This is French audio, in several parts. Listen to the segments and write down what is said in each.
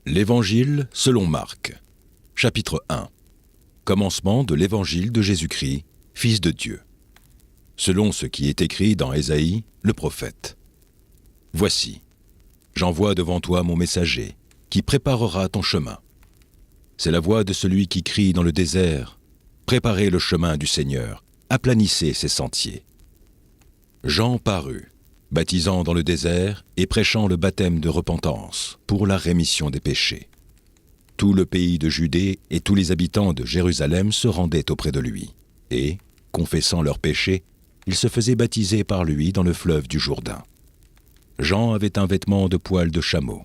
L'Évangile selon Marc, chapitre 1. Commencement de l'Évangile de Jésus-Christ, Fils de Dieu. Selon ce qui est écrit dans Ésaïe, le prophète. Voici, j'envoie devant toi mon messager, qui préparera ton chemin. C'est la voix de celui qui crie dans le désert, préparez le chemin du Seigneur, aplanissez ses sentiers. Jean parut, baptisant dans le désert et prêchant le baptême de repentance pour la rémission des péchés. Tout le pays de Judée et tous les habitants de Jérusalem se rendaient auprès de lui, et, confessant leurs péchés, ils se faisaient baptiser par lui dans le fleuve du Jourdain. Jean avait un vêtement de poil de chameau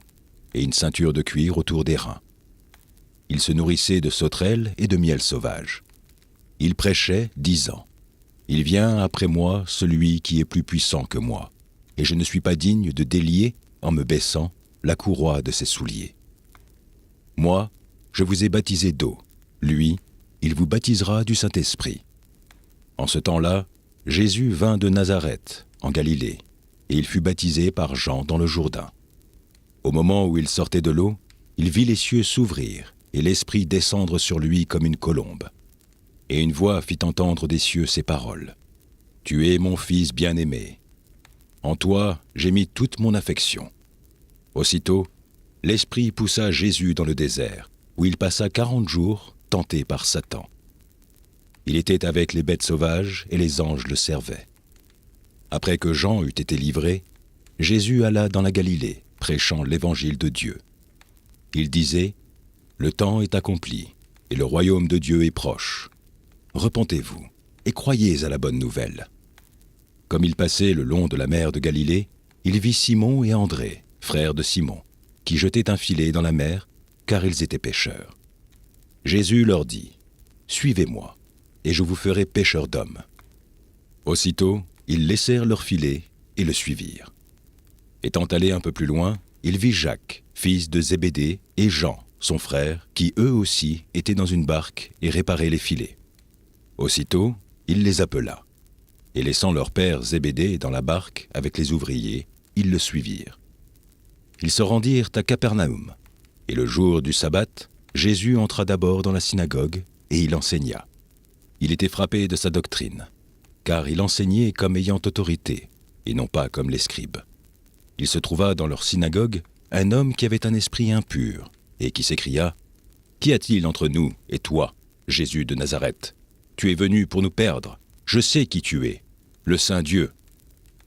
et une ceinture de cuir autour des reins. Il se nourrissait de sauterelles et de miel sauvage. Il prêchait, disant, « Il vient après moi celui qui est plus puissant que moi, et je ne suis pas digne de délier, en me baissant, la courroie de ses souliers. Moi, je vous ai baptisé d'eau. Lui, il vous baptisera du Saint-Esprit. » En ce temps-là, Jésus vint de Nazareth, en Galilée, et il fut baptisé par Jean dans le Jourdain. Au moment où il sortait de l'eau, il vit les cieux s'ouvrir et l'Esprit descendre sur lui comme une colombe. Et une voix fit entendre des cieux ces paroles. « Tu es mon Fils bien-aimé. En toi, j'ai mis toute mon affection. » Aussitôt, l'Esprit poussa Jésus dans le désert, où il passa 40 jours, tenté par Satan. Il était avec les bêtes sauvages et les anges le servaient. Après que Jean eut été livré, Jésus alla dans la Galilée, prêchant l'évangile de Dieu. Il disait, « Le temps est accompli, et le royaume de Dieu est proche. Repentez-vous, et croyez à la bonne nouvelle. » Comme il passait le long de la mer de Galilée, il vit Simon et André, frères de Simon, qui jetaient un filet dans la mer, car ils étaient pêcheurs. Jésus leur dit, « Suivez-moi, et je vous ferai pêcheurs d'hommes. » Aussitôt, ils laissèrent leur filet et le suivirent. Étant allé un peu plus loin, il vit Jacques, fils de Zébédée, et Jean, son frère, qui eux aussi étaient dans une barque et réparaient les filets. Aussitôt, il les appela. Et laissant leur père Zébédée dans la barque avec les ouvriers, ils le suivirent. Ils se rendirent à Capernaum, et le jour du sabbat, Jésus entra d'abord dans la synagogue, et il enseigna. Il était frappé de sa doctrine, car il enseignait comme ayant autorité, et non pas comme les scribes. Il se trouva dans leur synagogue un homme qui avait un esprit impur, et qui s'écria, « Qu'y a-t-il entre nous et toi, Jésus de Nazareth? Tu es venu pour nous perdre. Je sais qui tu es, le Saint Dieu. »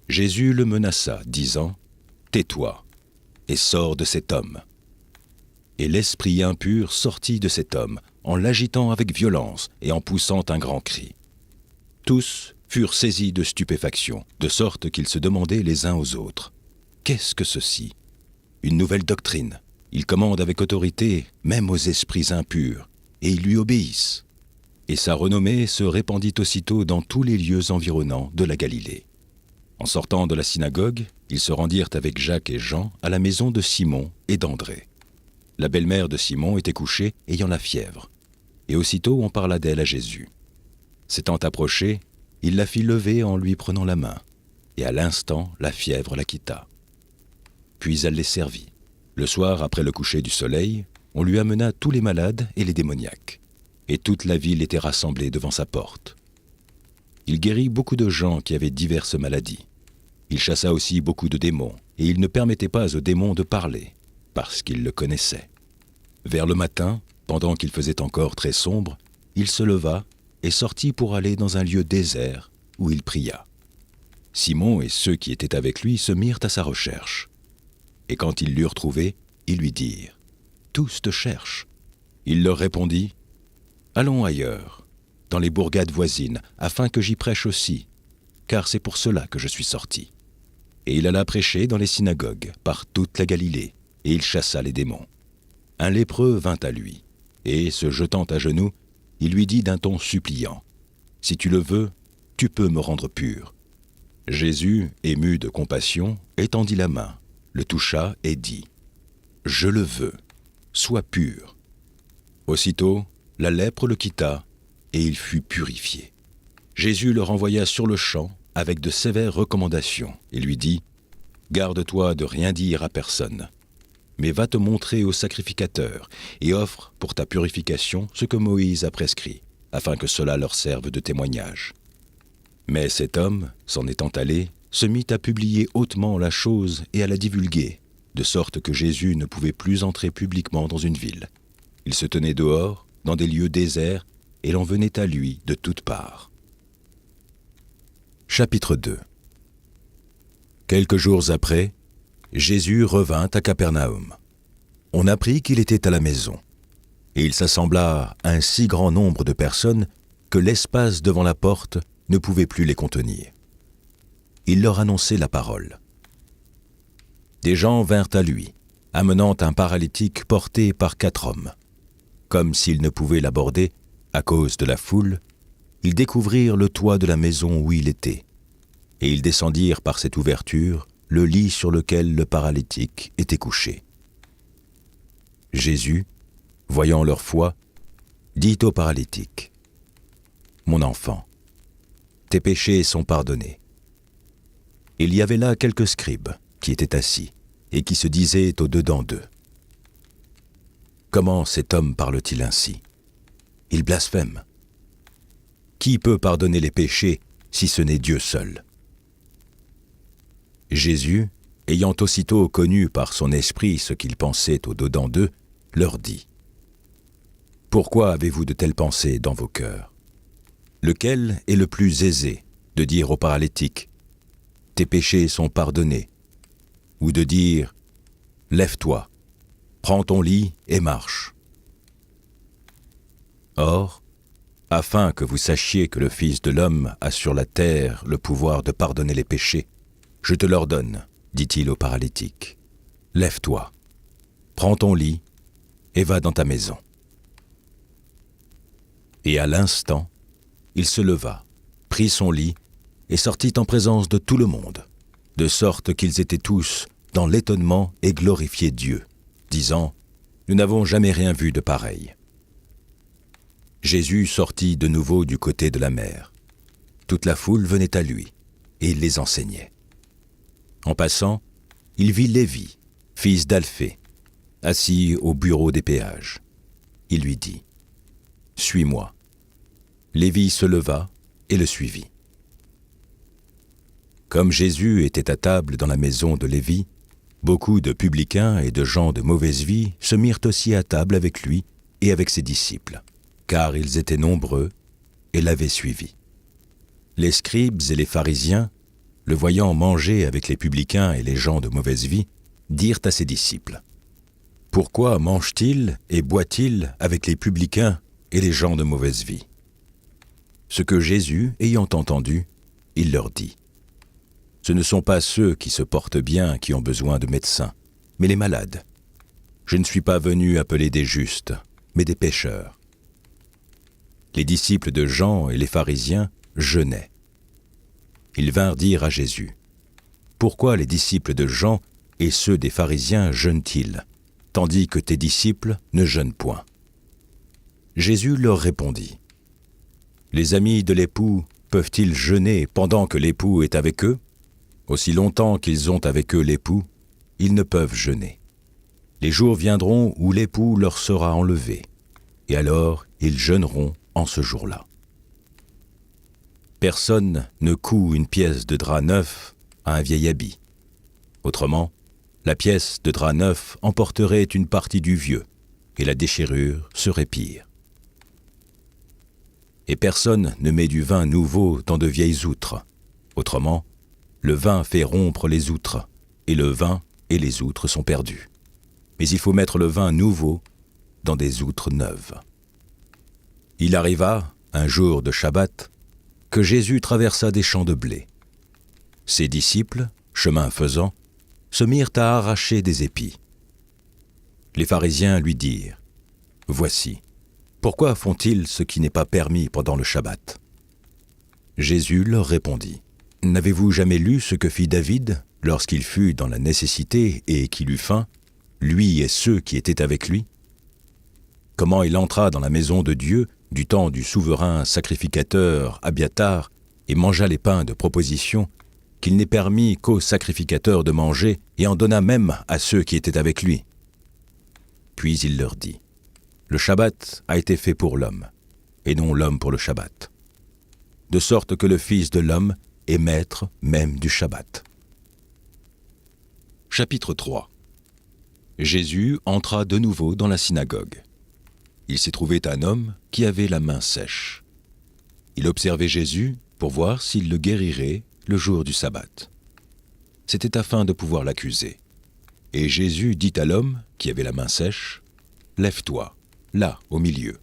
Jésus le menaça, disant, « Tais-toi, et sors de cet homme. » Et l'esprit impur sortit de cet homme, en l'agitant avec violence et en poussant un grand cri. Tous furent saisis de stupéfaction, de sorte qu'ils se demandaient les uns aux autres, « Qu'est-ce que ceci? Une nouvelle doctrine. Il commande avec autorité, même aux esprits impurs, et ils lui obéissent. » Et sa renommée se répandit aussitôt dans tous les lieux environnants de la Galilée. En sortant de la synagogue, ils se rendirent avec Jacques et Jean à la maison de Simon et d'André. La belle-mère de Simon était couchée, ayant la fièvre. Et aussitôt on parla d'elle à Jésus. S'étant approché, il la fit lever en lui prenant la main, et à l'instant la fièvre la quitta. Puis elle les servit. Le soir, après le coucher du soleil, on lui amena tous les malades et les démoniaques. Et toute la ville était rassemblée devant sa porte. Il guérit beaucoup de gens qui avaient diverses maladies. Il chassa aussi beaucoup de démons, et il ne permettait pas aux démons de parler, parce qu'il le connaissait. Vers le matin, pendant qu'il faisait encore très sombre, il se leva et sortit pour aller dans un lieu désert où il pria. Simon et ceux qui étaient avec lui se mirent à sa recherche. Et quand ils l'eurent trouvé, ils lui dirent, « Tous te cherchent. » Il leur répondit, « Allons ailleurs, dans les bourgades voisines, afin que j'y prêche aussi, car c'est pour cela que je suis sorti. » Et il alla prêcher dans les synagogues, par toute la Galilée, et il chassa les démons. Un lépreux vint à lui, et, se jetant à genoux, il lui dit d'un ton suppliant, « Si tu le veux, tu peux me rendre pur. » Jésus, ému de compassion, étendit la main, le toucha et dit, « Je le veux, sois pur. » Aussitôt, la lèpre le quitta, et il fut purifié. Jésus le renvoya sur le champ avec de sévères recommandations et lui dit, « Garde-toi de rien dire à personne. » mais va te montrer au sacrificateur et offre pour ta purification ce que Moïse a prescrit, afin que cela leur serve de témoignage. » Mais cet homme, s'en étant allé, se mit à publier hautement la chose et à la divulguer, de sorte que Jésus ne pouvait plus entrer publiquement dans une ville. Il se tenait dehors, dans des lieux déserts, et l'on venait à lui de toutes parts. Chapitre 2. Quelques jours après, Jésus revint à Capernaum. On apprit qu'il était à la maison, et il s'assembla un si grand nombre de personnes que l'espace devant la porte ne pouvait plus les contenir. Il leur annonçait la parole. Des gens vinrent à lui, amenant un paralytique porté par 4 hommes. Comme s'ils ne pouvaient l'aborder à cause de la foule, ils découvrirent le toit de la maison où il était, et ils descendirent par cette ouverture le lit sur lequel le paralytique était couché. Jésus, voyant leur foi, dit au paralytique : « Mon enfant, tes péchés sont pardonnés. » Il y avait là quelques scribes qui étaient assis et qui se disaient au-dedans d'eux : « Comment cet homme parle-t-il ainsi ? Il blasphème. Qui peut pardonner les péchés si ce n'est Dieu seul ?» Jésus, ayant aussitôt connu par son esprit ce qu'ils pensaient au-dedans d'eux, leur dit : « Pourquoi avez-vous de telles pensées dans vos cœurs ? Lequel est le plus aisé de dire au paralytique : tes péchés sont pardonnés, ou de dire : lève-toi, prends ton lit et marche ? Or, afin que vous sachiez que le Fils de l'homme a sur la terre le pouvoir de pardonner les péchés, je te l'ordonne, dit-il au paralytique, lève-toi, prends ton lit et va dans ta maison. Et à l'instant, il se leva, prit son lit et sortit en présence de tout le monde, de sorte qu'ils étaient tous dans l'étonnement et glorifiaient Dieu, disant : nous n'avons jamais rien vu de pareil. Jésus sortit de nouveau du côté de la mer. Toute la foule venait à lui, et il les enseignait. En passant, il vit Lévi, fils d'Alphée, assis au bureau des péages. Il lui dit : « Suis-moi. » Lévi se leva et le suivit. Comme Jésus était à table dans la maison de Lévi, beaucoup de publicains et de gens de mauvaise vie se mirent aussi à table avec lui et avec ses disciples, car ils étaient nombreux et l'avaient suivi. Les scribes et les pharisiens, le voyant manger avec les publicains et les gens de mauvaise vie, dirent à ses disciples : « Pourquoi mange-t-il et boit-il avec les publicains et les gens de mauvaise vie ?» Ce que Jésus, ayant entendu, il leur dit : « Ce ne sont pas ceux qui se portent bien qui ont besoin de médecins, mais les malades. Je ne suis pas venu appeler des justes, mais des pécheurs. » Les disciples de Jean et les pharisiens jeûnaient. Ils vinrent dire à Jésus : « Pourquoi les disciples de Jean et ceux des pharisiens jeûnent-ils, tandis que tes disciples ne jeûnent point ?» Jésus leur répondit : « Les amis de l'époux peuvent-ils jeûner pendant que l'époux est avec eux ? Aussi longtemps qu'ils ont avec eux l'époux, ils ne peuvent jeûner. Les jours viendront où l'époux leur sera enlevé, et alors ils jeûneront en ce jour-là. Personne ne coud une pièce de drap neuf à un vieil habit. Autrement, la pièce de drap neuf emporterait une partie du vieux, et la déchirure serait pire. Et personne ne met du vin nouveau dans de vieilles outres. Autrement, le vin fait rompre les outres, et le vin et les outres sont perdus. Mais il faut mettre le vin nouveau dans des outres neuves. » Il arriva, un jour de Shabbat, que Jésus traversa des champs de blé. Ses disciples, chemin faisant, se mirent à arracher des épis. Les pharisiens lui dirent : « Voici, pourquoi font-ils ce qui n'est pas permis pendant le Shabbat ?» Jésus leur répondit : « N'avez-vous jamais lu ce que fit David lorsqu'il fut dans la nécessité et qu'il eut faim, lui et ceux qui étaient avec lui ? Comment il entra dans la maison de Dieu du temps du souverain sacrificateur Abiatar et mangea les pains de proposition qu'il n'est permis qu'aux sacrificateurs de manger et en donna même à ceux qui étaient avec lui. Puis il leur dit, « Le Shabbat a été fait pour l'homme, et non l'homme pour le Shabbat. De sorte que le Fils de l'homme est maître même du Shabbat. » Chapitre 3. Jésus entra de nouveau dans la synagogue. Il s'y trouvait un homme qui avait la main sèche. Il observait Jésus pour voir s'il le guérirait le jour du sabbat. C'était afin de pouvoir l'accuser. Et Jésus dit à l'homme qui avait la main sèche, « Lève-toi, là, au milieu. »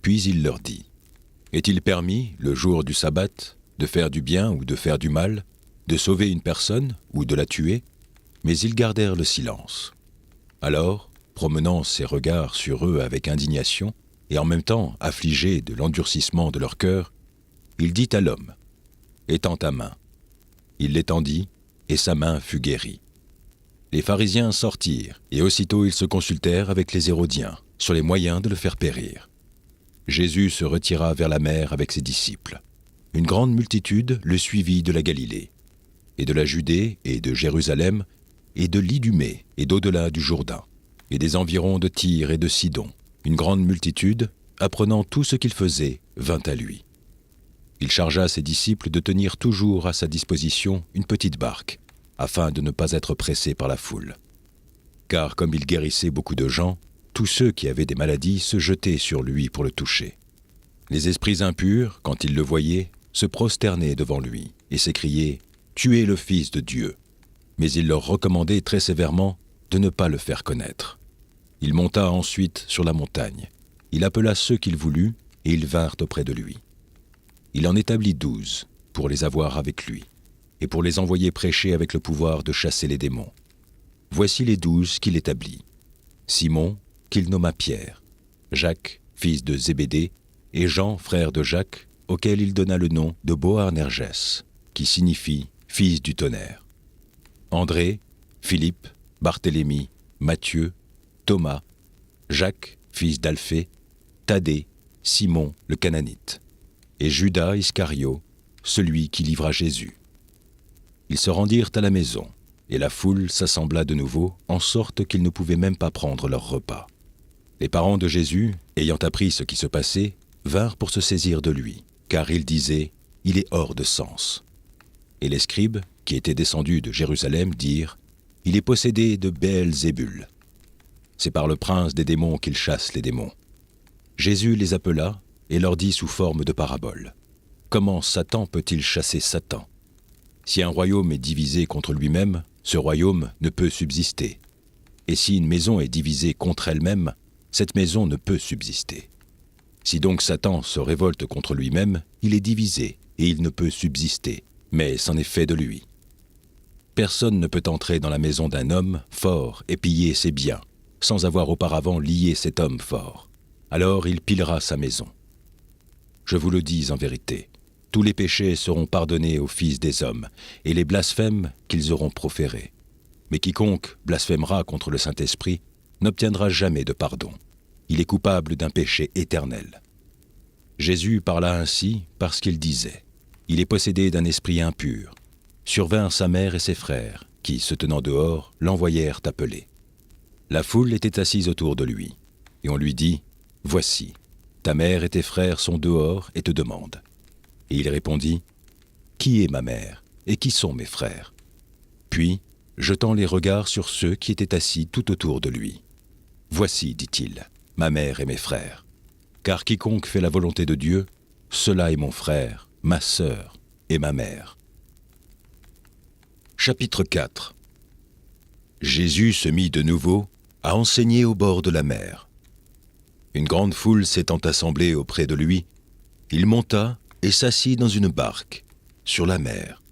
Puis il leur dit, « Est-il permis, le jour du sabbat, de faire du bien ou de faire du mal, de sauver une personne ou de la tuer ?» Mais ils gardèrent le silence. Alors, promenant ses regards sur eux avec indignation, et en même temps affligé de l'endurcissement de leur cœur, il dit à l'homme, « Étends ta main. » Il l'étendit, et sa main fut guérie. Les pharisiens sortirent, et aussitôt ils se consultèrent avec les Hérodiens sur les moyens de le faire périr. Jésus se retira vers la mer avec ses disciples. Une grande multitude le suivit de la Galilée, et de la Judée et de Jérusalem, et de l'Idumée et d'au-delà du Jourdain, et des environs de Tyr et de Sidon. Une grande multitude, apprenant tout ce qu'il faisait, vint à lui. Il chargea ses disciples de tenir toujours à sa disposition une petite barque, afin de ne pas être pressés par la foule. Car comme il guérissait beaucoup de gens, tous ceux qui avaient des maladies se jetaient sur lui pour le toucher. Les esprits impurs, quand ils le voyaient, se prosternaient devant lui et s'écriaient « Tu es le Fils de Dieu !» Mais il leur recommandait très sévèrement de ne pas le faire connaître. Il monta ensuite sur la montagne. Il appela ceux qu'il voulut, et ils vinrent auprès de lui. Il en établit 12, pour les avoir avec lui, et pour les envoyer prêcher avec le pouvoir de chasser les démons. Voici les 12 qu'il établit. Simon, qu'il nomma Pierre, Jacques, fils de Zébédée, et Jean, frère de Jacques, auquel il donna le nom de Boanerges, qui signifie « fils du tonnerre ». André, Philippe, Barthélemy, Matthieu, Thomas, Jacques, fils d'Alphée, Thaddée, Simon le Cananite, et Judas Iscario, celui qui livra Jésus. Ils se rendirent à la maison, et la foule s'assembla de nouveau, en sorte qu'ils ne pouvaient même pas prendre leur repas. Les parents de Jésus, ayant appris ce qui se passait, vinrent pour se saisir de lui, car ils disaient « Il est hors de sens ». Et les scribes, qui étaient descendus de Jérusalem, dirent « Il est possédé de Béelzébul. C'est par le prince des démons qu'il chasse les démons. » Jésus les appela et leur dit sous forme de parabole « Comment Satan peut-il chasser Satan? Si un royaume est divisé contre lui-même, ce royaume ne peut subsister. Et si une maison est divisée contre elle-même, cette maison ne peut subsister. Si donc Satan se révolte contre lui-même, il est divisé et il ne peut subsister, mais c'en est fait de lui. Personne ne peut entrer dans la maison d'un homme fort et piller ses biens, sans avoir auparavant lié cet homme fort. Alors il pillera sa maison. Je vous le dis en vérité, tous les péchés seront pardonnés aux fils des hommes, et les blasphèmes qu'ils auront proférés. Mais quiconque blasphémera contre le Saint-Esprit n'obtiendra jamais de pardon. Il est coupable d'un péché éternel. Jésus parla ainsi parce qu'il disait « Il est possédé d'un esprit impur ». Survinrent sa mère et ses frères, qui, se tenant dehors, l'envoyèrent appeler. La foule était assise autour de lui, et on lui dit « Voici, ta mère et tes frères sont dehors et te demandent. » Et il répondit « Qui est ma mère et qui sont mes frères ?» Puis, jetant les regards sur ceux qui étaient assis tout autour de lui. « Voici, dit-il, ma mère et mes frères. Car quiconque fait la volonté de Dieu, cela est mon frère, ma sœur et ma mère. » Chapitre 4. Jésus se mit de nouveau à enseigner au bord de la mer. Une grande foule s'étant assemblée auprès de lui, il monta et s'assit dans une barque, sur la mer.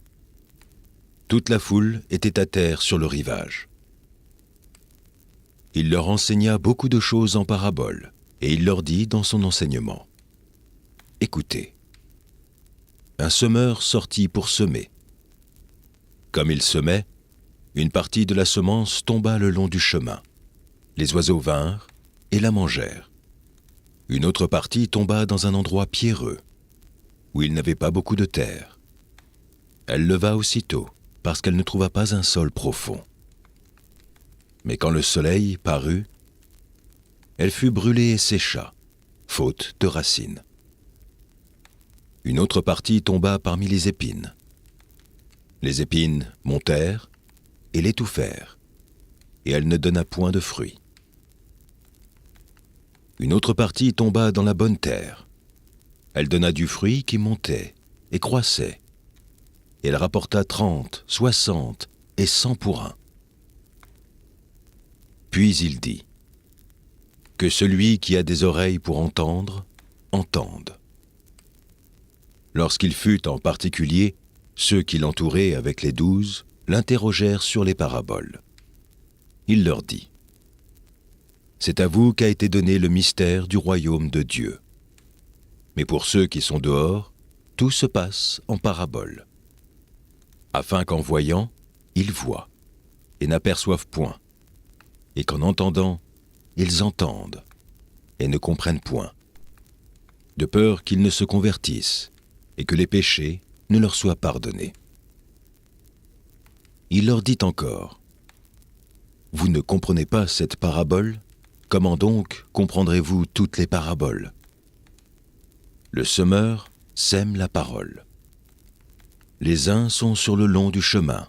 Toute la foule était à terre sur le rivage. Il leur enseigna beaucoup de choses en paraboles, et il leur dit dans son enseignement « Écoutez, un semeur sortit pour semer. Comme il semait, une partie de la semence tomba le long du chemin. Les oiseaux vinrent et la mangèrent. Une autre partie tomba dans un endroit pierreux, où il n'avait pas beaucoup de terre. Elle leva aussitôt, parce qu'elle ne trouva pas un sol profond. Mais quand le soleil parut, Elle fut brûlée et sécha, faute de racines. Une autre partie tomba parmi les épines. Les épines montèrent et l'étouffèrent, et elle ne donna point de fruit. Une autre partie tomba dans la bonne terre. Elle donna du fruit qui montait et croissait. Et elle rapporta 30, 60 et 100 pour un. Puis il dit : que celui qui a des oreilles pour entendre, entende. Lorsqu'il fut en particulier, ceux qui l'entouraient avec les 12 l'interrogèrent sur les paraboles. Il leur dit : c'est à vous qu'a été donné le mystère du royaume de Dieu. Mais pour ceux qui sont dehors, tout se passe en paraboles, afin qu'en voyant, ils voient et n'aperçoivent point, et qu'en entendant, ils entendent et ne comprennent point, de peur qu'ils ne se convertissent et que les péchés ne leur soient pardonnés. Il leur dit encore : vous ne comprenez pas cette parabole ? Comment donc comprendrez-vous toutes les paraboles ? Le semeur sème la parole. Les uns sont sur le long du chemin,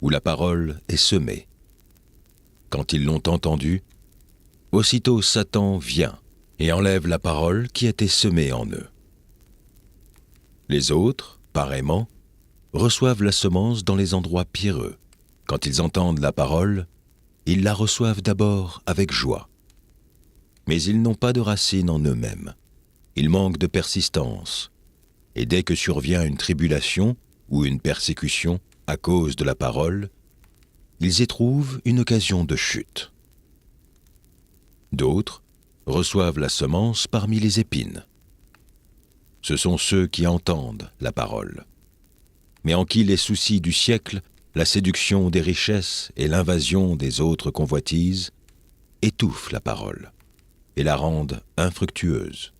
où la parole est semée. Quand ils l'ont entendue, aussitôt Satan vient et enlève la parole qui était semée en eux. Les autres, pareillement, reçoivent la semence dans les endroits pierreux. Quand ils entendent la parole, ils la reçoivent d'abord avec joie. Mais ils n'ont pas de racine en eux-mêmes. Ils manquent de persistance. Et dès que survient une tribulation ou une persécution à cause de la parole, ils éprouvent une occasion de chute. D'autres reçoivent la semence parmi les épines. Ce sont ceux qui entendent la parole, mais en qui les soucis du siècle, la séduction des richesses et l'invasion des autres convoitises étouffent la parole et la rendent infructueuse.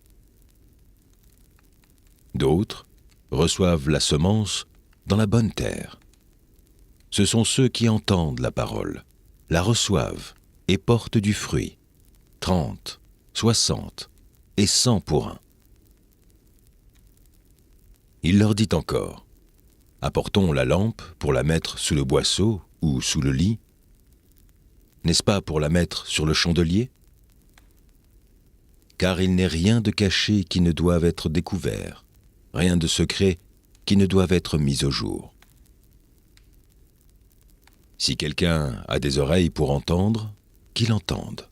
D'autres reçoivent la semence dans la bonne terre. Ce sont ceux qui entendent la parole, la reçoivent et portent du fruit, 30, 60 et 100 pour un. Il leur dit encore : apportons la lampe pour la mettre sous le boisseau ou sous le lit. N'est-ce pas pour la mettre sur le chandelier ? Car il n'est rien de caché qui ne doive être découvert, rien de secret qui ne doive être mis au jour. Si quelqu'un a des oreilles pour entendre, qu'il entende.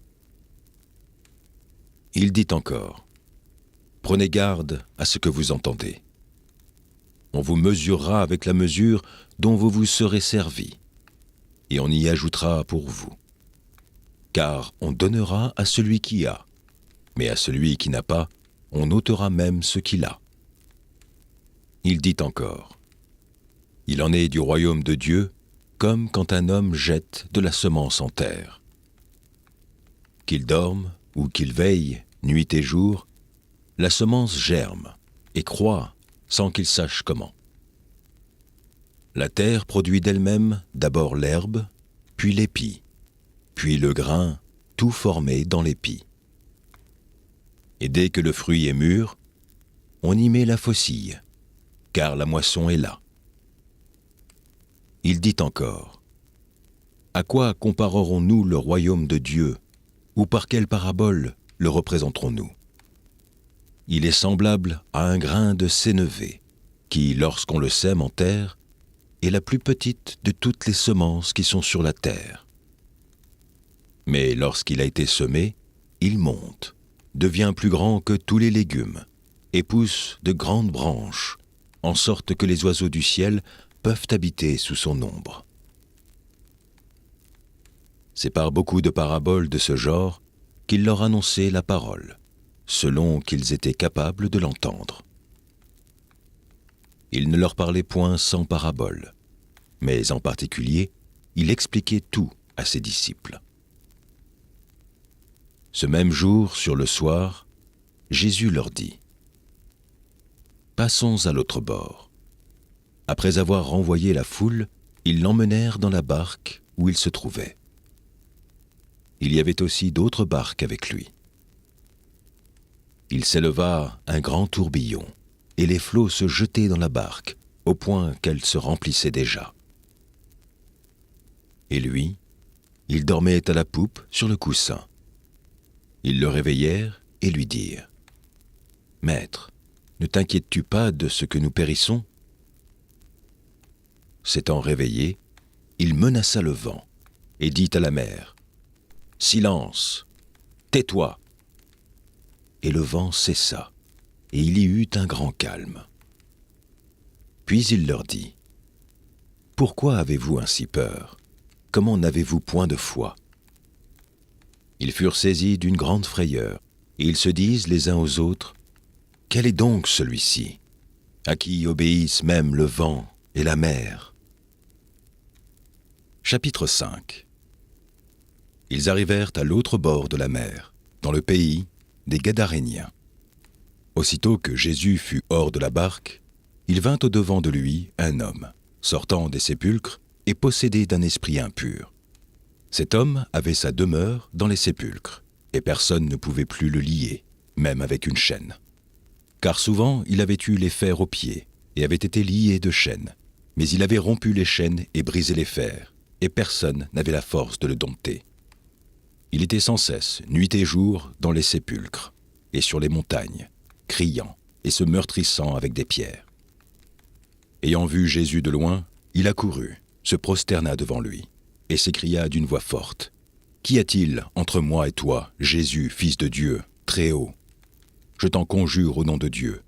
Il dit encore : prenez garde à ce que vous entendez. On vous mesurera avec la mesure dont vous vous serez servi, et on y ajoutera pour vous. Car on donnera à celui qui a, mais à celui qui n'a pas, on ôtera même ce qu'il a. Il dit encore : il en est du royaume de Dieu, comme quand un homme jette de la semence en terre. Qu'il dorme ou qu'il veille, nuit et jour, la semence germe et croît sans qu'il sache comment. La terre produit d'elle-même d'abord l'herbe, puis l'épi, puis le grain, tout formé dans l'épi. Et dès que le fruit est mûr, on y met la faucille, car la moisson est là. Il dit encore : à quoi comparerons-nous le royaume de Dieu, ou par quelle parabole le représenterons-nous ? Il est semblable à un grain de sénévé, qui, lorsqu'on le sème en terre, est la plus petite de toutes les semences qui sont sur la terre. Mais lorsqu'il a été semé, il monte, devient plus grand que tous les légumes, et pousse de grandes branches, en sorte que les oiseaux du ciel peuvent habiter sous son ombre. C'est par beaucoup de paraboles de ce genre qu'il leur annonçait la parole, selon qu'ils étaient capables de l'entendre. Il ne leur parlait point sans parabole, mais en particulier, il expliquait tout à ses disciples. Ce même jour, sur le soir, Jésus leur dit : passons à l'autre bord. Après avoir renvoyé la foule, ils l'emmenèrent dans la barque où il se trouvait. Il y avait aussi d'autres barques avec lui. Il s'éleva un grand tourbillon, et les flots se jetaient dans la barque, au point qu'elle se remplissait déjà. Et lui, il dormait à la poupe sur le coussin. Ils le réveillèrent et lui dirent : « Maître, ne t'inquiètes-tu pas de ce que nous périssons ? » S'étant réveillé, il menaça le vent et dit à la mer : « Silence, tais-toi !» Et le vent cessa, et il y eut un grand calme. Puis il leur dit : « Pourquoi avez-vous ainsi peur ? Comment n'avez-vous point de foi ? » Ils furent saisis d'une grande frayeur, et ils se disent les uns aux autres : « Quel est donc celui-ci, à qui obéissent même le vent et la mer ?» Chapitre 5. Ils arrivèrent à l'autre bord de la mer, dans le pays des Gadaréniens. Aussitôt que Jésus fut hors de la barque, il vint au-devant de lui un homme, sortant des sépulcres et possédé d'un esprit impur. Cet homme avait sa demeure dans les sépulcres, et personne ne pouvait plus le lier, même avec une chaîne. Car souvent il avait eu les fers aux pieds, et avait été lié de chaînes, mais il avait rompu les chaînes et brisé les fers, et personne n'avait la force de le dompter. Il était sans cesse, nuit et jour, dans les sépulcres, et sur les montagnes, criant et se meurtrissant avec des pierres. Ayant vu Jésus de loin, il accourut, se prosterna devant lui, et s'écria d'une voix forte : « Qu'y a-t-il entre moi et toi, Jésus, Fils de Dieu, très haut ? Je t'en conjure au nom de Dieu,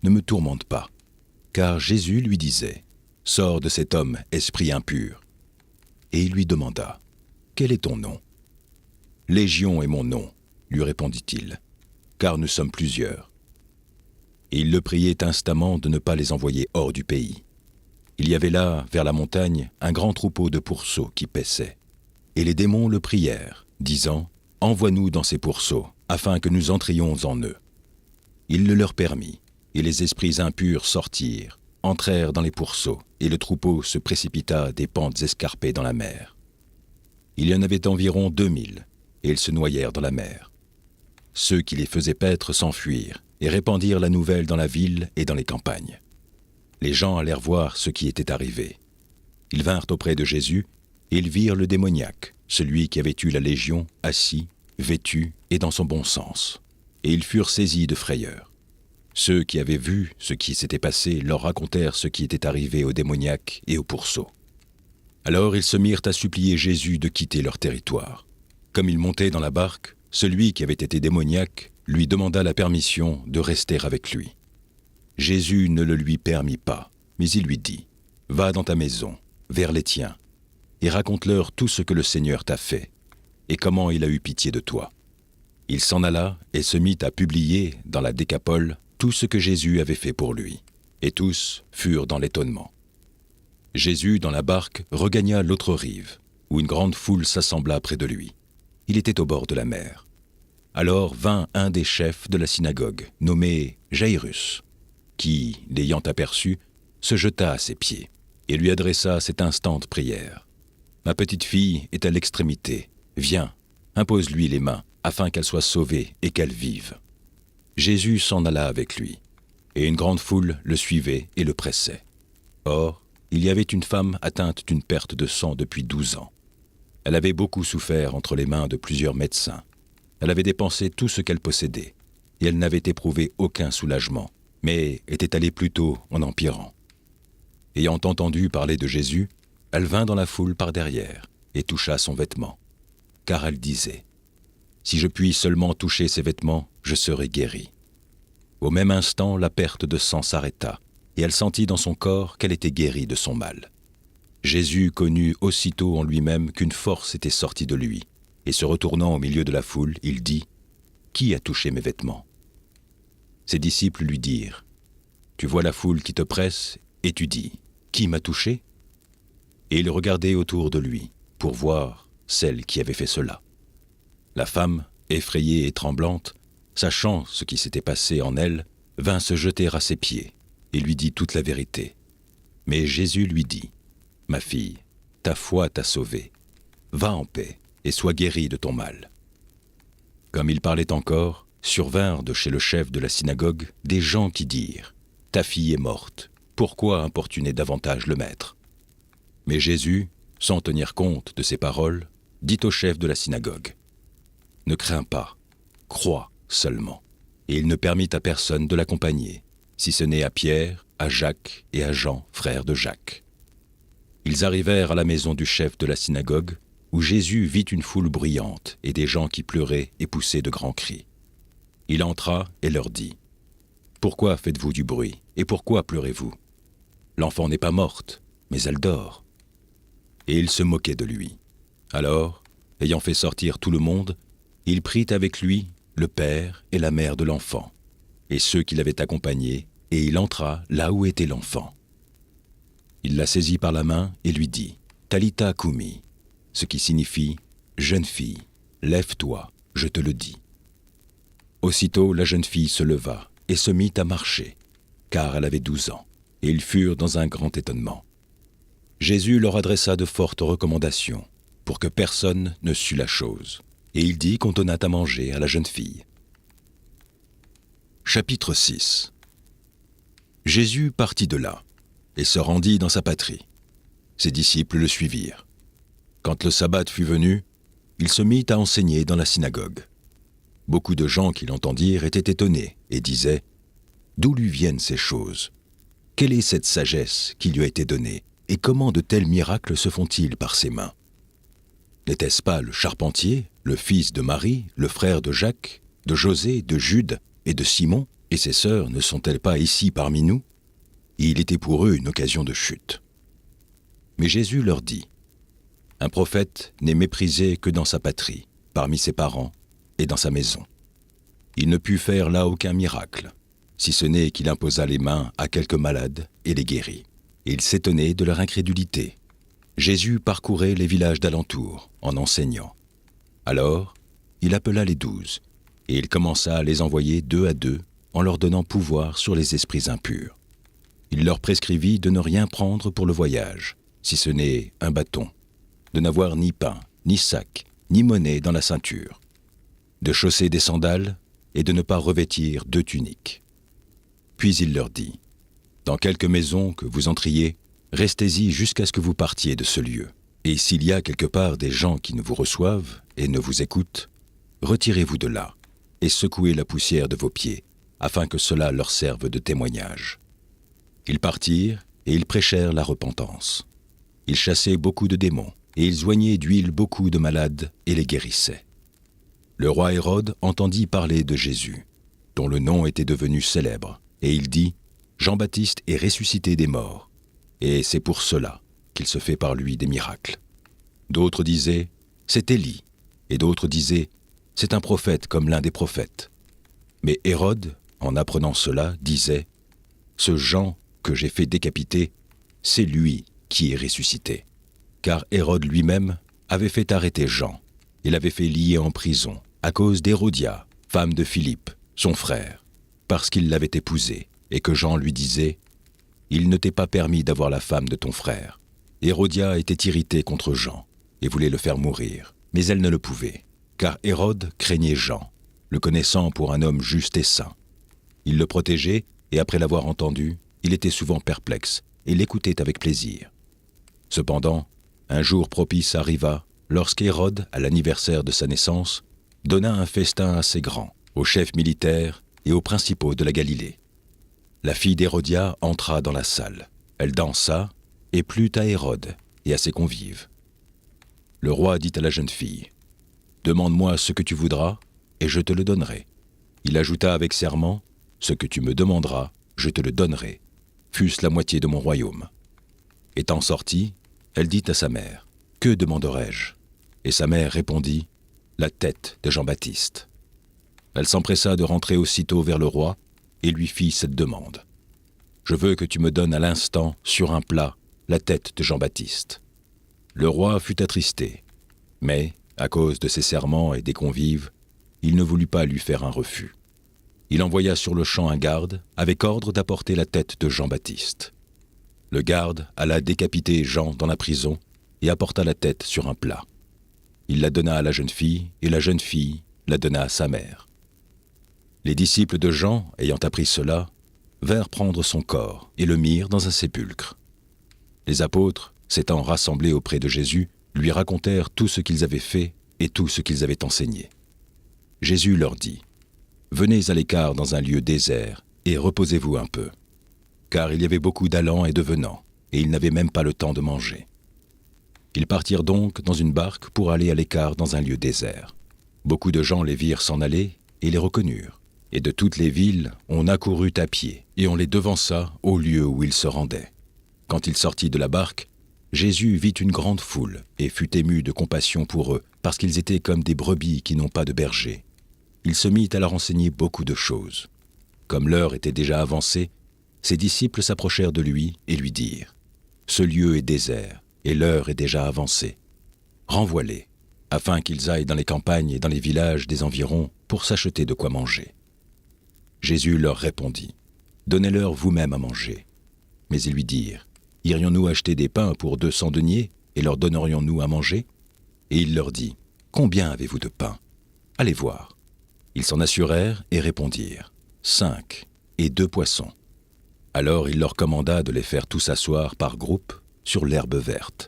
ne me tourmente pas. » Car Jésus lui disait : « Sors de cet homme, esprit impur. » Et il lui demanda : « Quel est ton nom ? » ?»« Légion est mon nom, lui répondit-il, car nous sommes plusieurs. Et il le priait instamment de ne pas les envoyer hors du pays. Il y avait là, vers la montagne, un grand troupeau de pourceaux qui paissaient. Et les démons le prièrent, disant : « Envoie-nous dans ces pourceaux, afin que nous entrions en eux. » Il le leur permit, et les esprits impurs sortirent, entrèrent dans les pourceaux, et le troupeau se précipita des pentes escarpées dans la mer. Il y en avait environ 2000, et ils se noyèrent dans la mer. Ceux qui les faisaient paître s'enfuirent, et répandirent la nouvelle dans la ville et dans les campagnes. Les gens allèrent voir ce qui était arrivé. Ils vinrent auprès de Jésus, et ils virent le démoniaque, celui qui avait eu la légion, assis, vêtu et dans son bon sens. Et ils furent saisis de frayeur. Ceux qui avaient vu ce qui s'était passé leur racontèrent ce qui était arrivé au démoniaque et au pourceau. Alors ils se mirent à supplier Jésus de quitter leur territoire. Comme il montait dans la barque, celui qui avait été démoniaque lui demanda la permission de rester avec lui. Jésus ne le lui permit pas, mais il lui dit : « Va dans ta maison, vers les tiens, et raconte-leur tout ce que le Seigneur t'a fait, et comment il a eu pitié de toi. » Il s'en alla et se mit à publier dans la Décapole tout ce que Jésus avait fait pour lui, et tous furent dans l'étonnement. Jésus, dans la barque, regagna l'autre rive, où une grande foule s'assembla près de lui. Il était au bord de la mer. Alors vint un des chefs de la synagogue, nommé Jaïrus, qui, l'ayant aperçu, se jeta à ses pieds et lui adressa cette instante prière : « Ma petite fille est à l'extrémité. Viens, impose-lui les mains, afin qu'elle soit sauvée et qu'elle vive. » Jésus s'en alla avec lui, et une grande foule le suivait et le pressait. Or, il y avait une femme atteinte d'une perte de sang depuis 12 ans. Elle avait beaucoup souffert entre les mains de plusieurs médecins. Elle avait dépensé tout ce qu'elle possédait, et elle n'avait éprouvé aucun soulagement, mais était allée plutôt en empirant. Ayant entendu parler de Jésus, elle vint dans la foule par derrière et toucha son vêtement, car elle disait : « Si je puis seulement toucher ses vêtements, je serai guérie. » Au même instant, la perte de sang s'arrêta, et elle sentit dans son corps qu'elle était guérie de son mal. Jésus connut aussitôt en lui-même qu'une force était sortie de lui, et se retournant au milieu de la foule, il dit : « Qui a touché mes vêtements ?» Ses disciples lui dirent : « Tu vois la foule qui te presse, et tu dis : Qui m'a touché ? » Et il regardait autour de lui, pour voir celle qui avait fait cela. La femme, effrayée et tremblante, sachant ce qui s'était passé en elle, vint se jeter à ses pieds, et lui dit toute la vérité. Mais Jésus lui dit : « Ma fille, ta foi t'a sauvée. Va en paix, et sois guérie de ton mal. » Comme il parlait encore, survinrent de chez le chef de la synagogue des gens qui dirent « Ta fille est morte, pourquoi importuner davantage le maître ?» Mais Jésus, sans tenir compte de ces paroles, dit au chef de la synagogue « Ne crains pas, crois seulement. » Et il ne permit à personne de l'accompagner, si ce n'est à Pierre, à Jacques et à Jean, frères de Jacques. Ils arrivèrent à la maison du chef de la synagogue, où Jésus vit une foule bruyante et des gens qui pleuraient et poussaient de grands cris. Il entra et leur dit « Pourquoi faites-vous du bruit et pourquoi pleurez-vous ? L'enfant n'est pas morte, mais elle dort. » Et ils se moquaient de lui. Alors, ayant fait sortir tout le monde, il prit avec lui le père et la mère de l'enfant, et ceux qui l'avaient accompagné, et il entra là où était l'enfant. Il la saisit par la main et lui dit « Talitha koumi », ce qui signifie « Jeune fille, lève-toi, je te le dis ». Aussitôt la jeune fille se leva et se mit à marcher, car elle avait 12 ans, et ils furent dans un grand étonnement. Jésus leur adressa de fortes recommandations, pour que personne ne sût la chose, et il dit qu'on donnât à manger à la jeune fille. Chapitre 6. Jésus partit de là, et se rendit dans sa patrie. Ses disciples le suivirent. Quand le sabbat fut venu, il se mit à enseigner dans la synagogue. Beaucoup de gens qui l'entendirent étaient étonnés et disaient « D'où lui viennent ces choses ? Quelle est cette sagesse qui lui a été donnée ? Et comment de tels miracles se font-ils par ses mains ? N'était-ce pas le charpentier, le fils de Marie, le frère de Jacques, de José, de Jude et de Simon, et ses sœurs ne sont-elles pas ici parmi nous ? » Et il était pour eux une occasion de chute. Mais Jésus leur dit « Un prophète n'est méprisé que dans sa patrie, parmi ses parents et dans sa maison. Il ne put faire là aucun miracle, si ce n'est qu'il imposa les mains à quelques malades et les guérit. Et il s'étonnait de leur incrédulité. Jésus parcourait les villages d'alentour en enseignant. Alors, il appela les 12, et il commença à les envoyer 2 à 2 en leur donnant pouvoir sur les esprits impurs. Il leur prescrivit de ne rien prendre pour le voyage, si ce n'est un bâton, de n'avoir ni pain, ni sac, ni monnaie dans la ceinture, de chausser des sandales et de ne pas revêtir 2 tuniques. Puis il leur dit « Dans quelque maison que vous entriez, restez-y jusqu'à ce que vous partiez de ce lieu. Et s'il y a quelque part des gens qui ne vous reçoivent et ne vous écoutent, retirez-vous de là et secouez la poussière de vos pieds, afin que cela leur serve de témoignage. » Ils partirent et ils prêchèrent la repentance. Ils chassaient beaucoup de démons et ils oignaient d'huile beaucoup de malades et les guérissaient. Le roi Hérode entendit parler de Jésus, dont le nom était devenu célèbre, et il dit « Jean-Baptiste est ressuscité des morts, et c'est pour cela qu'il se fait par lui des miracles. » D'autres disaient « C'est Élie », et d'autres disaient « C'est un prophète comme l'un des prophètes. » Mais Hérode, en apprenant cela, disait « Ce Jean que j'ai fait décapiter, c'est lui qui est ressuscité. » Car Hérode lui-même avait fait arrêter Jean et l'avait fait lier en prison à cause d'Hérodia, femme de Philippe, son frère, parce qu'il l'avait épousée, et que Jean lui disait « Il ne t'est pas permis d'avoir la femme de ton frère. » Hérodia était irritée contre Jean et voulait le faire mourir, mais elle ne le pouvait, car Hérode craignait Jean, le connaissant pour un homme juste et saint. Il le protégeait, et après l'avoir entendu, il était souvent perplexe et l'écoutait avec plaisir. Cependant, un jour propice arriva lorsqu'Hérode, à l'anniversaire de sa naissance, donna un festin assez grand aux chefs militaires et aux principaux de la Galilée. La fille d'Hérodia entra dans la salle. Elle dansa et plut à Hérode et à ses convives. Le roi dit à la jeune fille « Demande-moi ce que tu voudras, et je te le donnerai. » Il ajouta avec serment « Ce que tu me demanderas, je te le donnerai, fût-ce la moitié de mon royaume. » Étant sortie, elle dit à sa mère « Que demanderai-je » Et sa mère répondit « La tête de Jean-Baptiste. » Elle s'empressa de rentrer aussitôt vers le roi et lui fit cette demande. « Je veux que tu me donnes à l'instant, sur un plat, la tête de Jean-Baptiste. » Le roi fut attristé, mais, à cause de ses serments et des convives, il ne voulut pas lui faire un refus. Il envoya sur le champ un garde avec ordre d'apporter la tête de Jean-Baptiste. Le garde alla décapiter Jean dans la prison et apporta la tête sur un plat. Il la donna à la jeune fille, et la jeune fille la donna à sa mère. Les disciples de Jean, ayant appris cela, vinrent prendre son corps et le mirent dans un sépulcre. Les apôtres, s'étant rassemblés auprès de Jésus, lui racontèrent tout ce qu'ils avaient fait et tout ce qu'ils avaient enseigné. Jésus leur dit : « Venez à l'écart dans un lieu désert et reposez-vous un peu. » Car il y avait beaucoup d'allants et de venants, et ils n'avaient même pas le temps de manger. Ils partirent donc dans une barque pour aller à l'écart dans un lieu désert. Beaucoup de gens les virent s'en aller et les reconnurent. Et de toutes les villes, on accourut à pied, et on les devança au lieu où ils se rendaient. Quand il sortit de la barque, Jésus vit une grande foule et fut ému de compassion pour eux, parce qu'ils étaient comme des brebis qui n'ont pas de berger. Il se mit à leur enseigner beaucoup de choses. Comme l'heure était déjà avancée, ses disciples s'approchèrent de lui et lui dirent : « Ce lieu est désert, et l'heure est déjà avancée. Renvoie-les, afin qu'ils aillent dans les campagnes et dans les villages des environs pour s'acheter de quoi manger. » Jésus leur répondit : « Donnez-leur vous-même à manger. » Mais ils lui dirent : « Irions-nous acheter des pains pour 200 deniers et leur donnerions-nous à manger ?» Et il leur dit : « Combien avez-vous de pain ? Allez voir. » Ils s'en assurèrent et répondirent : « 5 et 2 poissons. » Alors il leur commanda de les faire tous asseoir par groupes sur l'herbe verte.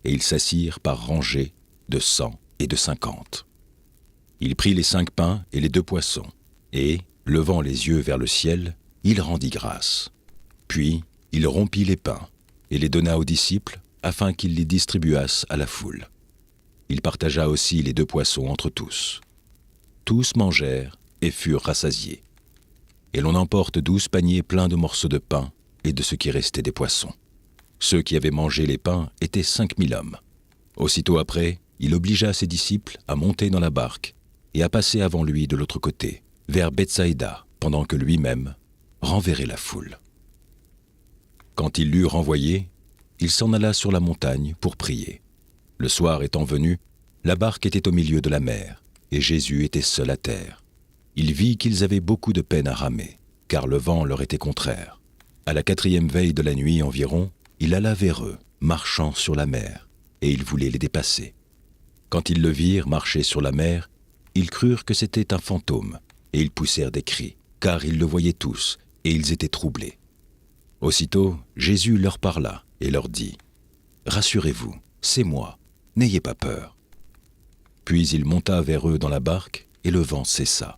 Et ils s'assirent par rangées de 100 et de 50. Il prit les 5 pains et les 2 poissons, et, levant les yeux vers le ciel, il rendit grâce. Puis il rompit les pains et les donna aux disciples afin qu'ils les distribuassent à la foule. Il partagea aussi les 2 poissons entre tous. Tous mangèrent et furent rassasiés. Et l'on emporte 12 paniers pleins de morceaux de pain et de ce qui restait des poissons. Ceux qui avaient mangé les pains étaient 5000 hommes. Aussitôt après, il obligea ses disciples à monter dans la barque et à passer avant lui de l'autre côté, vers Bethsaïda, pendant que lui-même renverrait la foule. Quand il l'eut renvoyé, il s'en alla sur la montagne pour prier. Le soir étant venu, la barque était au milieu de la mer, et Jésus était seul à terre. Il vit qu'ils avaient beaucoup de peine à ramer, car le vent leur était contraire. À la 4e veille de la nuit environ, il alla vers eux, marchant sur la mer, et il voulait les dépasser. Quand ils le virent marcher sur la mer, ils crurent que c'était un fantôme, et ils poussèrent des cris, car ils le voyaient tous, et ils étaient troublés. Aussitôt, Jésus leur parla et leur dit : « Rassurez-vous, c'est moi, n'ayez pas peur. » Puis il monta vers eux dans la barque, et le vent cessa.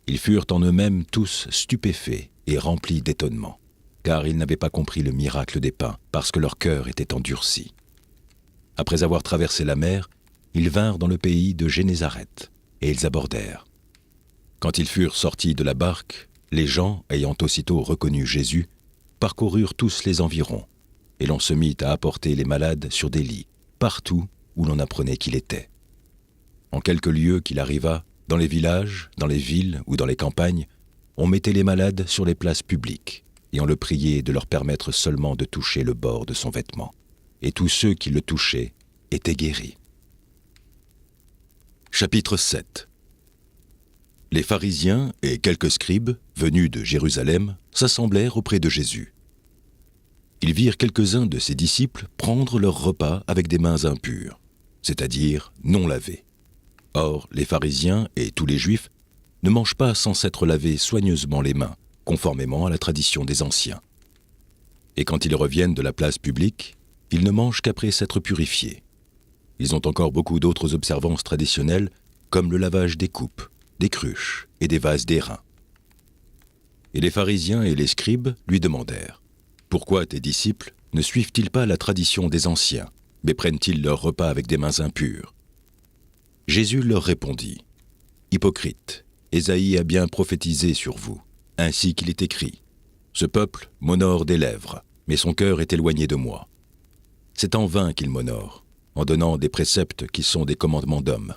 Ils furent en eux-mêmes tous stupéfaits et remplis d'étonnement, car ils n'avaient pas compris le miracle des pains, parce que leur cœur était endurci. Après avoir traversé la mer, ils vinrent dans le pays de Génézareth, et ils abordèrent. Quand ils furent sortis de la barque, les gens, ayant aussitôt reconnu Jésus, parcoururent tous les environs, et l'on se mit à apporter les malades sur des lits, partout où l'on apprenait qu'il était. En quelques lieues qu'il arriva, dans les villages, dans les villes ou dans les campagnes, on mettait les malades sur les places publiques, et on le priait de leur permettre seulement de toucher le bord de son vêtement. Et tous ceux qui le touchaient étaient guéris. Chapitre 7. Les pharisiens et quelques scribes, venus de Jérusalem, s'assemblèrent auprès de Jésus. Ils virent quelques-uns de ses disciples prendre leur repas avec des mains impures, c'est-à-dire non lavées. Or, les pharisiens et tous les juifs ne mangent pas sans s'être lavés soigneusement les mains, conformément à la tradition des anciens. Et quand ils reviennent de la place publique, ils ne mangent qu'après s'être purifiés. Ils ont encore beaucoup d'autres observances traditionnelles, comme le lavage des coupes, des cruches et des vases d'airain. Et les pharisiens et les scribes lui demandèrent : « Pourquoi tes disciples ne suivent-ils pas la tradition des anciens, mais prennent-ils leur repas avec des mains impures ?» Jésus leur répondit : « Hypocrites, Ésaïe a bien prophétisé sur vous, ainsi qu'il est écrit : Ce peuple m'honore des lèvres, mais son cœur est éloigné de moi. C'est en vain qu'il m'honore, en donnant des préceptes qui sont des commandements d'hommes.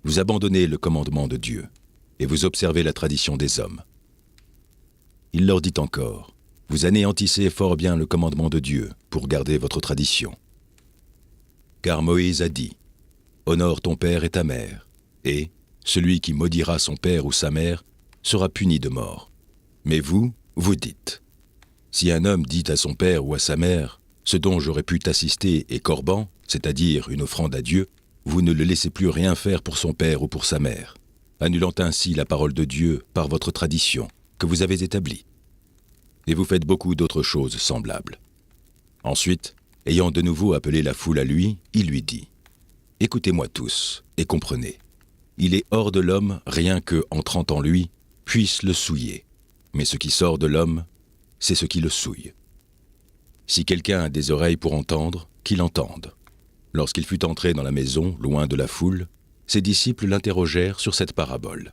Vous abandonnez le commandement de Dieu, et vous observez la tradition des hommes. » Il leur dit encore : « Vous anéantissez fort bien le commandement de Dieu pour garder votre tradition. Car Moïse a dit : Honore ton père et ta mère, et celui qui maudira son père ou sa mère sera puni de mort. Mais vous, vous dites : Si un homme dit à son père ou à sa mère : Ce dont j'aurais pu t'assister est corban, c'est-à-dire une offrande à Dieu, vous ne le laissez plus rien faire pour son père ou pour sa mère. annulant ainsi la parole de Dieu par votre tradition que vous avez établie. Et vous faites beaucoup d'autres choses semblables. » Ensuite, ayant de nouveau appelé la foule à lui, il lui dit : « Écoutez-moi tous et comprenez. Il est hors de l'homme rien que, entrant en lui, puisse le souiller. Mais ce qui sort de l'homme, c'est ce qui le souille. Si quelqu'un a des oreilles pour entendre, qu'il entende. » Lorsqu'il fut entré dans la maison, loin de la foule, ses disciples l'interrogèrent sur cette parabole.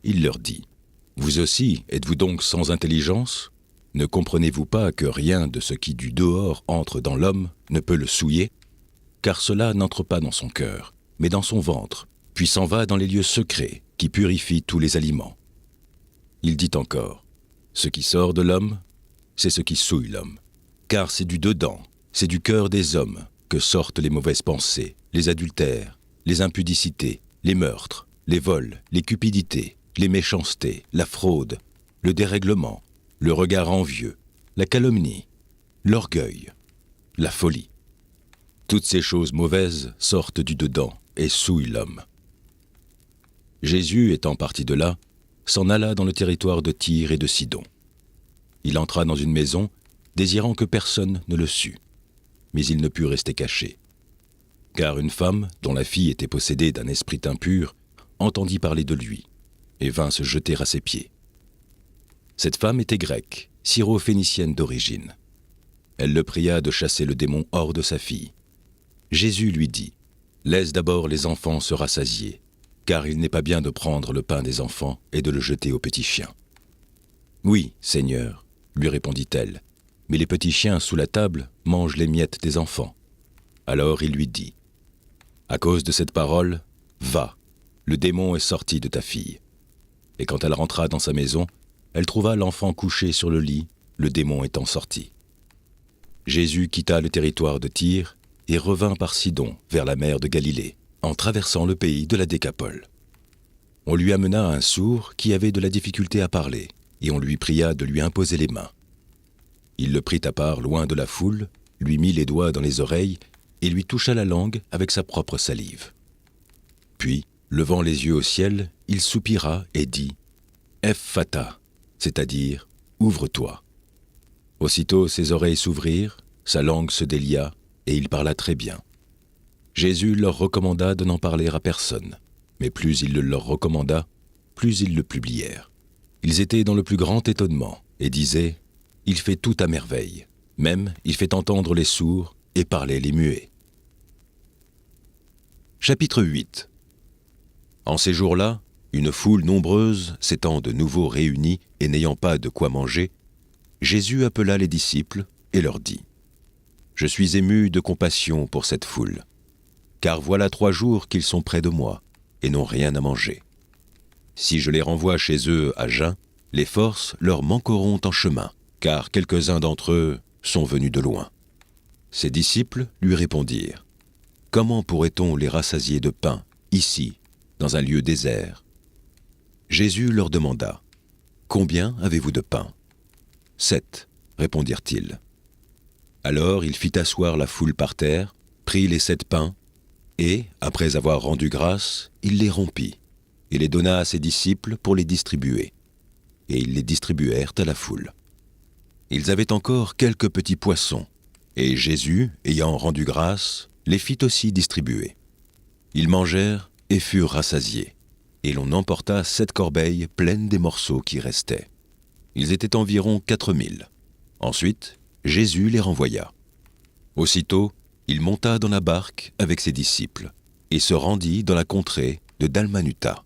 Il leur dit : « Vous aussi, êtes-vous donc sans intelligence ? Ne comprenez-vous pas que rien de ce qui du dehors entre dans l'homme ne peut le souiller ? Car cela n'entre pas dans son cœur, mais dans son ventre, puis s'en va dans les lieux secrets qui purifient tous les aliments. » Il dit encore : « Ce qui sort de l'homme, c'est ce qui souille l'homme. Car c'est du dedans, c'est du cœur des hommes que sortent les mauvaises pensées, les adultères, les impudicités, les meurtres, les vols, les cupidités, les méchancetés, la fraude, le dérèglement, le regard envieux, la calomnie, l'orgueil, la folie. Toutes ces choses mauvaises sortent du dedans et souillent l'homme. » Jésus, étant parti de là, s'en alla dans le territoire de Tyr et de Sidon. Il entra dans une maison, désirant que personne ne le sût. Mais il ne put rester caché. Car une femme, dont la fille était possédée d'un esprit impur, entendit parler de lui, et vint se jeter à ses pieds. Cette femme était grecque, syro-phénicienne d'origine. Elle le pria de chasser le démon hors de sa fille. Jésus lui dit : « Laisse d'abord les enfants se rassasier, car il n'est pas bien de prendre le pain des enfants et de le jeter aux petits chiens. »« Oui, Seigneur, » lui répondit-elle, « mais les petits chiens sous la table mangent les miettes des enfants. » Alors il lui dit : « À cause de cette parole, va, le démon est sorti de ta fille. » Et quand elle rentra dans sa maison, elle trouva l'enfant couché sur le lit, le démon étant sorti. Jésus quitta le territoire de Tyr et revint par Sidon vers la mer de Galilée, en traversant le pays de la Décapole. On lui amena un sourd qui avait de la difficulté à parler, et on lui pria de lui imposer les mains. Il le prit à part loin de la foule, lui mit les doigts dans les oreilles et lui toucha la langue avec sa propre salive. Puis, levant les yeux au ciel, il soupira et dit : « Ephphatha », c'est-à-dire « Ouvre-toi ». Aussitôt ses oreilles s'ouvrirent, sa langue se délia, et il parla très bien. Jésus leur recommanda de n'en parler à personne, mais plus il le leur recommanda, plus ils le publièrent. Ils étaient dans le plus grand étonnement, et disaient : « Il fait tout à merveille, même il fait entendre les sourds et parler les muets. » Chapitre 8. En ces jours-là, une foule nombreuse s'étant de nouveau réunie et n'ayant pas de quoi manger, Jésus appela les disciples et leur dit : « Je suis ému de compassion pour cette foule, car voilà 3 jours qu'ils sont près de moi et n'ont rien à manger. Si je les renvoie chez eux à jeun, les forces leur manqueront en chemin, car quelques-uns d'entre eux sont venus de loin. » Ses disciples lui répondirent : « Comment pourrait-on les rassasier de pain, ici, dans un lieu désert ?» Jésus leur demanda : « Combien avez-vous de pain ? » « 7, répondirent-ils. Alors il fit asseoir la foule par terre, prit les 7 pains, et, après avoir rendu grâce, il les rompit, et les donna à ses disciples pour les distribuer. Et ils les distribuèrent à la foule. Ils avaient encore quelques petits poissons, et Jésus, ayant rendu grâce, les fit aussi distribuer. Ils mangèrent et furent rassasiés, et l'on emporta 7 corbeilles pleines des morceaux qui restaient. Ils étaient environ 4000. Ensuite, Jésus les renvoya. Aussitôt, il monta dans la barque avec ses disciples, et se rendit dans la contrée de Dalmanuta.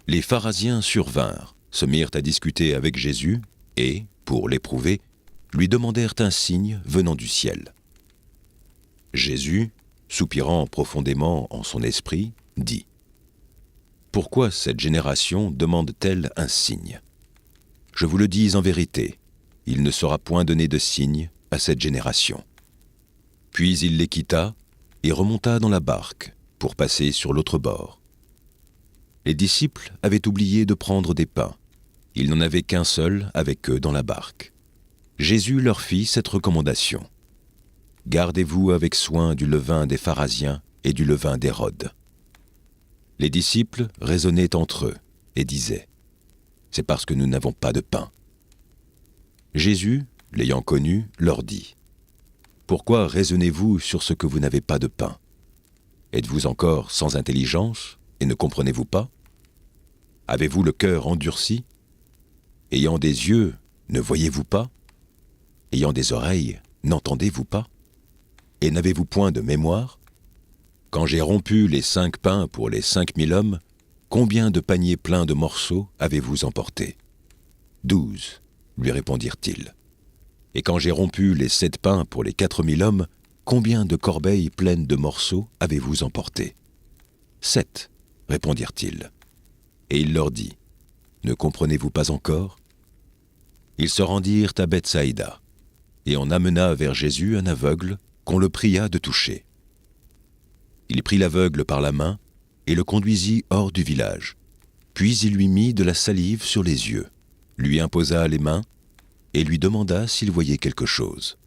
Les pharisiens survinrent, se mirent à discuter avec Jésus, et, pour l'éprouver, lui demandèrent un signe venant du ciel. Jésus, soupirant profondément en son esprit, dit : « Pourquoi cette génération demande-t-elle un signe ? Je vous le dis en vérité, il ne sera point donné de signe à cette génération. » Puis il les quitta et remonta dans la barque pour passer sur l'autre bord. Les disciples avaient oublié de prendre des pains. Il n'en avait qu'un seul avec eux dans la barque. Jésus leur fit cette recommandation : « Gardez-vous avec soin du levain des pharisiens et du levain d'Hérode. » Les disciples raisonnaient entre eux et disaient « C'est parce que nous n'avons pas de pain. » Jésus, l'ayant connu, leur dit « Pourquoi raisonnez-vous sur ce que vous n'avez pas de pain? Êtes-vous encore sans intelligence et ne comprenez-vous pas? Avez-vous le cœur endurci? Ayant des yeux, ne voyez-vous pas? Ayant des oreilles, n'entendez-vous pas? Et n'avez-vous point de mémoire? Quand j'ai rompu les 5 pains pour les 5000 hommes, combien de paniers pleins de morceaux avez-vous emporté? 12, lui répondirent-ils. Et quand j'ai rompu les 7 pains pour les 4000 hommes, combien de corbeilles pleines de morceaux avez-vous emporté? 7, répondirent-ils. Et il leur dit, ne comprenez-vous pas encore? Ils se rendirent à Bethsaïda, et on amena vers Jésus un aveugle qu'on le pria de toucher. Il prit l'aveugle par la main et le conduisit hors du village. Puis il lui mit de la salive sur les yeux, lui imposa les mains et lui demanda s'il voyait quelque chose.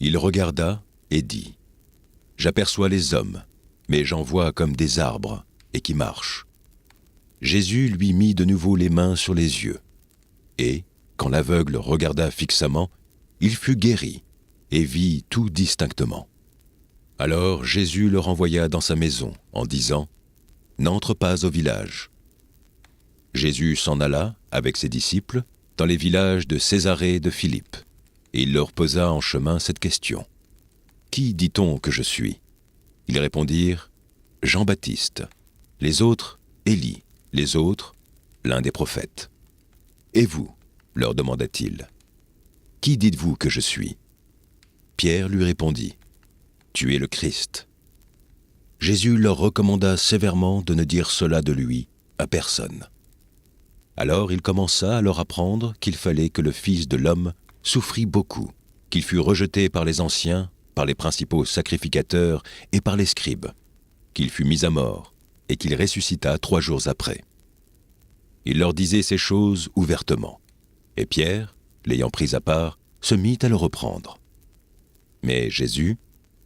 Il regarda et dit « J'aperçois les hommes, mais j'en vois comme des arbres et qui marchent. » Jésus lui mit de nouveau les mains sur les yeux. Et, quand l'aveugle regarda fixement, il fut guéri et vit tout distinctement. Alors Jésus le renvoya dans sa maison en disant « N'entre pas au village. » Jésus s'en alla, avec ses disciples, dans les villages de Césarée de Philippe, et il leur posa en chemin cette question. « Qui dit-on que je suis ?» Ils répondirent « Jean-Baptiste. Les autres, Élie. Les autres, l'un des prophètes. » « Et vous ?» leur demanda-t-il. « Qui dites-vous que je suis ?» Pierre lui répondit « Tu es le Christ. » Jésus leur recommanda sévèrement de ne dire cela de lui à personne. Alors il commença à leur apprendre qu'il fallait que le Fils de l'homme souffrit beaucoup, qu'il fût rejeté par les anciens, par les principaux sacrificateurs et par les scribes, qu'il fût mis à mort et qu'il ressuscita 3 jours après. Il leur disait ces choses ouvertement, et Pierre, l'ayant pris à part, se mit à le reprendre. Mais Jésus,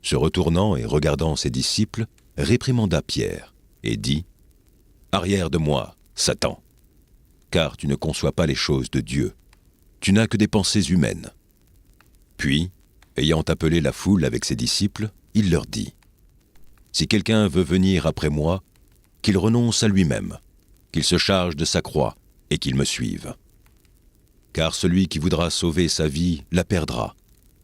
se retournant et regardant ses disciples, réprimanda Pierre et dit « Arrière de moi, Satan, car tu ne conçois pas les choses de Dieu, tu n'as que des pensées humaines. » Puis, ayant appelé la foule avec ses disciples, il leur dit « Si quelqu'un veut venir après moi, qu'il renonce à lui-même, qu'il se charge de sa croix et qu'il me suive. Car celui qui voudra sauver sa vie la perdra,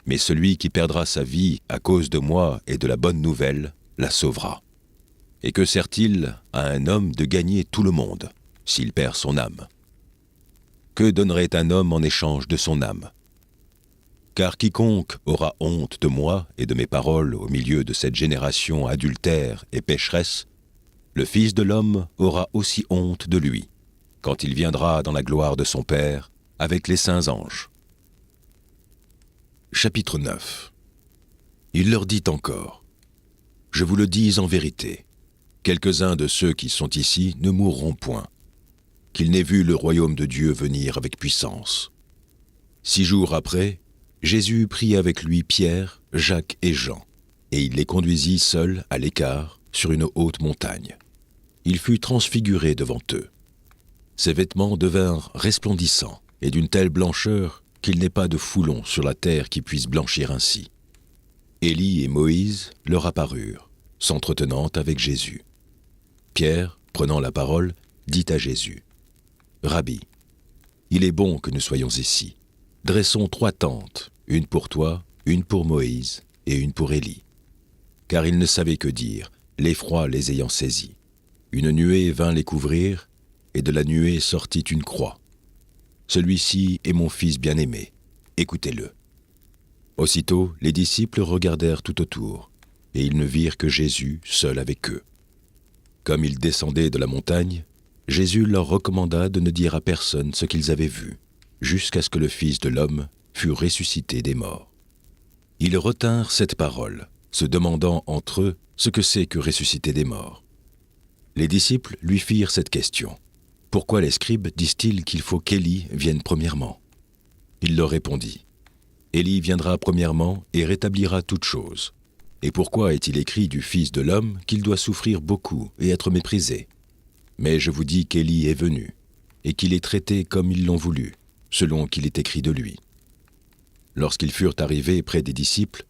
mais celui qui perdra sa vie à cause de moi et de la bonne nouvelle la sauvera. Et que sert-il à un homme de gagner tout le monde s'il perd son âme? Que donnerait un homme en échange de son âme? Car quiconque aura honte de moi et de mes paroles au milieu de cette génération adultère et pécheresse, le Fils de l'homme aura aussi honte de lui, quand il viendra dans la gloire de son Père avec les saints anges. » Chapitre 9. Il leur dit encore, « Je vous le dis en vérité, quelques-uns de ceux qui sont ici ne mourront point, qu'ils n'aient vu le royaume de Dieu venir avec puissance. » 6 jours après, Jésus prit avec lui Pierre, Jacques et Jean, et il les conduisit seuls à l'écart sur une haute montagne. Il fut transfiguré devant eux. Ses vêtements devinrent resplendissants et d'une telle blancheur qu'il n'est pas de foulon sur la terre qui puisse blanchir ainsi. Élie et Moïse leur apparurent, s'entretenant avec Jésus. Pierre, prenant la parole, dit à Jésus, « Rabbi, il est bon que nous soyons ici. Dressons 3 tentes, une pour toi, une pour Moïse et une pour Élie. » Car ils ne savaient que dire, l'effroi les ayant saisis. Une nuée vint les couvrir, et de la nuée sortit une croix. « Celui-ci est mon fils bien-aimé, écoutez-le. » Aussitôt, les disciples regardèrent tout autour, et ils ne virent que Jésus seul avec eux. Comme ils descendaient de la montagne, Jésus leur recommanda de ne dire à personne ce qu'ils avaient vu, jusqu'à ce que le Fils de l'homme fût ressuscité des morts. Ils retinrent cette parole, se demandant entre eux ce que c'est que ressusciter des morts. Les disciples lui firent cette question. « Pourquoi les scribes disent-ils qu'il faut qu'Élie vienne premièrement ?» Il leur répondit. « Élie viendra premièrement et rétablira toutes choses. Et pourquoi est-il écrit du Fils de l'homme qu'il doit souffrir beaucoup et être méprisé, Mais je vous dis qu'Élie est venu, et qu'il est traité comme ils l'ont voulu, selon qu'il est écrit de lui. » Lorsqu'ils furent arrivés près des disciples,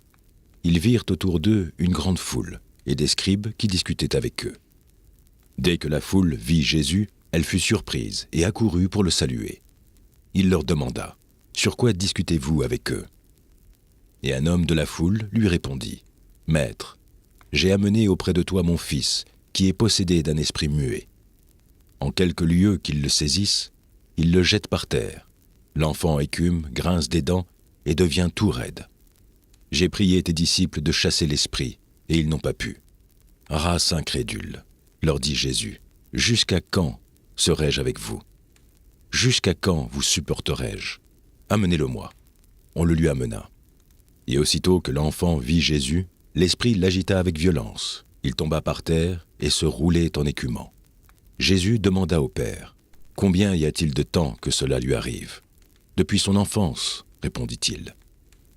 ils virent autour d'eux une grande foule, et des scribes qui discutaient avec eux. Dès que la foule vit Jésus, elle fut surprise et accourut pour le saluer. Il leur demanda : « Sur quoi discutez-vous avec eux ?» Et un homme de la foule lui répondit : « Maître, j'ai amené auprès de toi mon fils, qui est possédé d'un esprit muet. En quelque lieu qu'il le saisisse, il le jette par terre. L'enfant écume, grince des dents et devient tout raide. J'ai prié tes disciples de chasser l'esprit, et ils n'ont pas pu. » « Race incrédule, leur dit Jésus, jusqu'à quand serai-je avec vous ? Jusqu'à quand vous supporterai-je ? Amenez-le-moi. » On le lui amena. Et aussitôt que l'enfant vit Jésus, l'esprit l'agita avec violence. Il tomba par terre et se roulait en écumant. Jésus demanda au Père : « Combien y a-t-il de temps que cela lui arrive ? » « Depuis son enfance, répondit-il.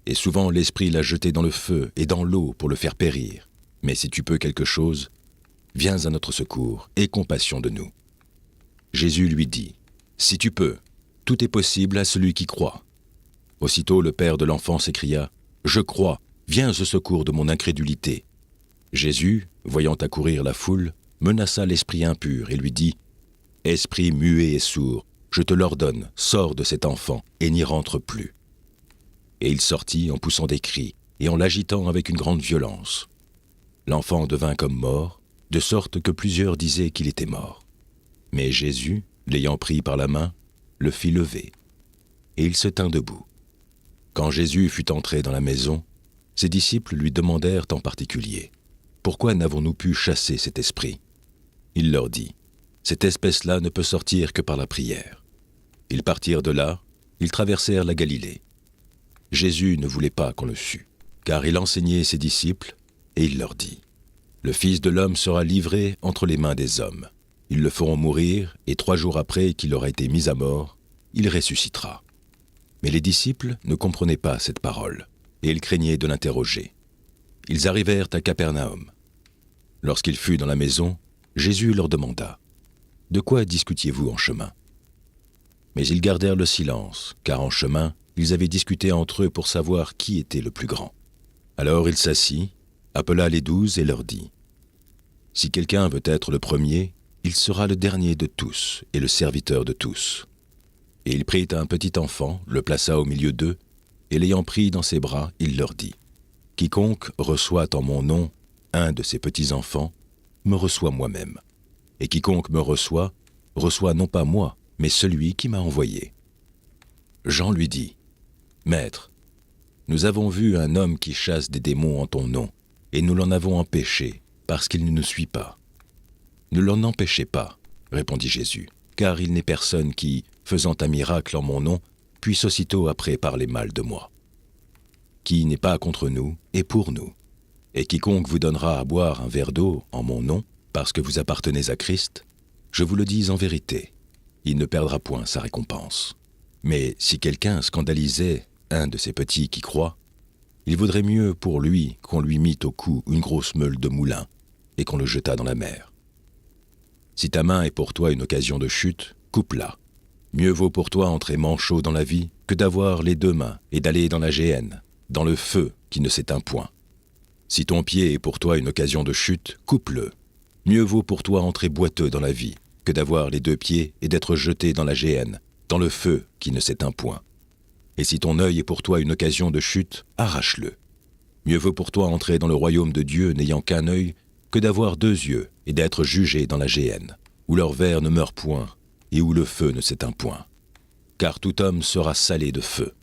Et souvent l'esprit l'a jeté dans le feu et dans l'eau pour le faire périr. Mais si tu peux quelque chose, viens à notre secours, aie compassion de nous. » Jésus lui dit : « Si tu peux, tout est possible à celui qui croit. » Aussitôt le père de l'enfant s'écria : « Je crois, viens au secours de mon incrédulité. » Jésus, voyant accourir la foule, menaça l'esprit impur et lui dit : « Esprit muet et sourd, je te l'ordonne, sors de cet enfant et n'y rentre plus. » Et il sortit en poussant des cris et en l'agitant avec une grande violence. L'enfant devint comme mort, de sorte que plusieurs disaient qu'il était mort. Mais Jésus, l'ayant pris par la main, le fit lever. Et il se tint debout. Quand Jésus fut entré dans la maison, ses disciples lui demandèrent en particulier : « Pourquoi n'avons-nous pu chasser cet esprit ?» Il leur dit : « Cette espèce-là ne peut sortir que par la prière. » Ils partirent de là, ils traversèrent la Galilée. Jésus ne voulait pas qu'on le sût, car il enseignait ses disciples, et il leur dit : « Le Fils de l'homme sera livré entre les mains des hommes. Ils le feront mourir, et 3 jours après qu'il aura été mis à mort, il ressuscitera. » Mais les disciples ne comprenaient pas cette parole, et ils craignaient de l'interroger. Ils arrivèrent à Capernaum. Lorsqu'il fut dans la maison, Jésus leur demanda : « De quoi discutiez-vous en chemin ?» Mais ils gardèrent le silence, car en chemin, ils avaient discuté entre eux pour savoir qui était le plus grand. Alors il s'assit, appela les 12 et leur dit : « Si quelqu'un veut être le premier, il sera le dernier de tous et le serviteur de tous. » Et il prit un petit enfant, le plaça au milieu d'eux, et l'ayant pris dans ses bras, il leur dit : « Quiconque reçoit en mon nom un de ces petits enfants, me reçoit moi-même. Et quiconque me reçoit, reçoit non pas moi, mais celui qui m'a envoyé. » Jean lui dit : « Maître, nous avons vu un homme qui chasse des démons en ton nom, et nous l'en avons empêché, parce qu'il ne nous suit pas. » « Ne l'en empêchez pas, répondit Jésus, car il n'est personne qui, faisant un miracle en mon nom, puisse aussitôt après parler mal de moi. Qui n'est pas contre nous est pour nous. Et quiconque vous donnera à boire un verre d'eau en mon nom, parce que vous appartenez à Christ, je vous le dis en vérité, il ne perdra point sa récompense. Mais si quelqu'un scandalisait un de ces petits qui croient, il vaudrait mieux pour lui qu'on lui mît au cou une grosse meule de moulin et qu'on le jetât dans la mer. Si ta main est pour toi une occasion de chute, coupe-la. Mieux vaut pour toi entrer manchot dans la vie que d'avoir les 2 mains et d'aller dans la géhenne, dans le feu qui ne s'éteint point. Si ton pied est pour toi une occasion de chute, coupe-le. Mieux vaut pour toi entrer boiteux dans la vie que d'avoir les 2 pieds et d'être jeté dans la géhenne, dans le feu qui ne s'éteint point. Et si ton œil est pour toi une occasion de chute, arrache-le. Mieux vaut pour toi entrer dans le royaume de Dieu n'ayant qu'un œil que d'avoir 2 yeux et d'être jugé dans la géhenne, où leur ver ne meurt point et où le feu ne s'éteint point. Car tout homme sera salé de feu.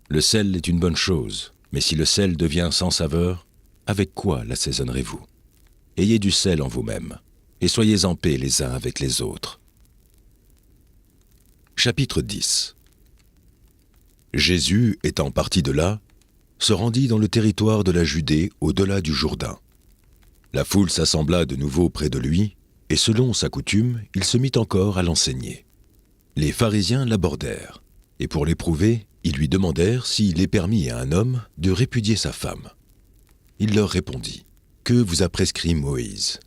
Le sel est une bonne chose, mais si le sel devient sans saveur, avec quoi l'assaisonnerez-vous ? Ayez du sel en vous-même, et soyez en paix les uns avec les autres. » Chapitre 10. Jésus, étant parti de là, se rendit dans le territoire de la Judée au-delà du Jourdain. La foule s'assembla de nouveau près de lui, et selon sa coutume, il se mit encore à l'enseigner. Les pharisiens l'abordèrent, et pour l'éprouver, ils lui demandèrent s'il est permis à un homme de répudier sa femme. Il leur répondit : « Que vous a prescrit Moïse ?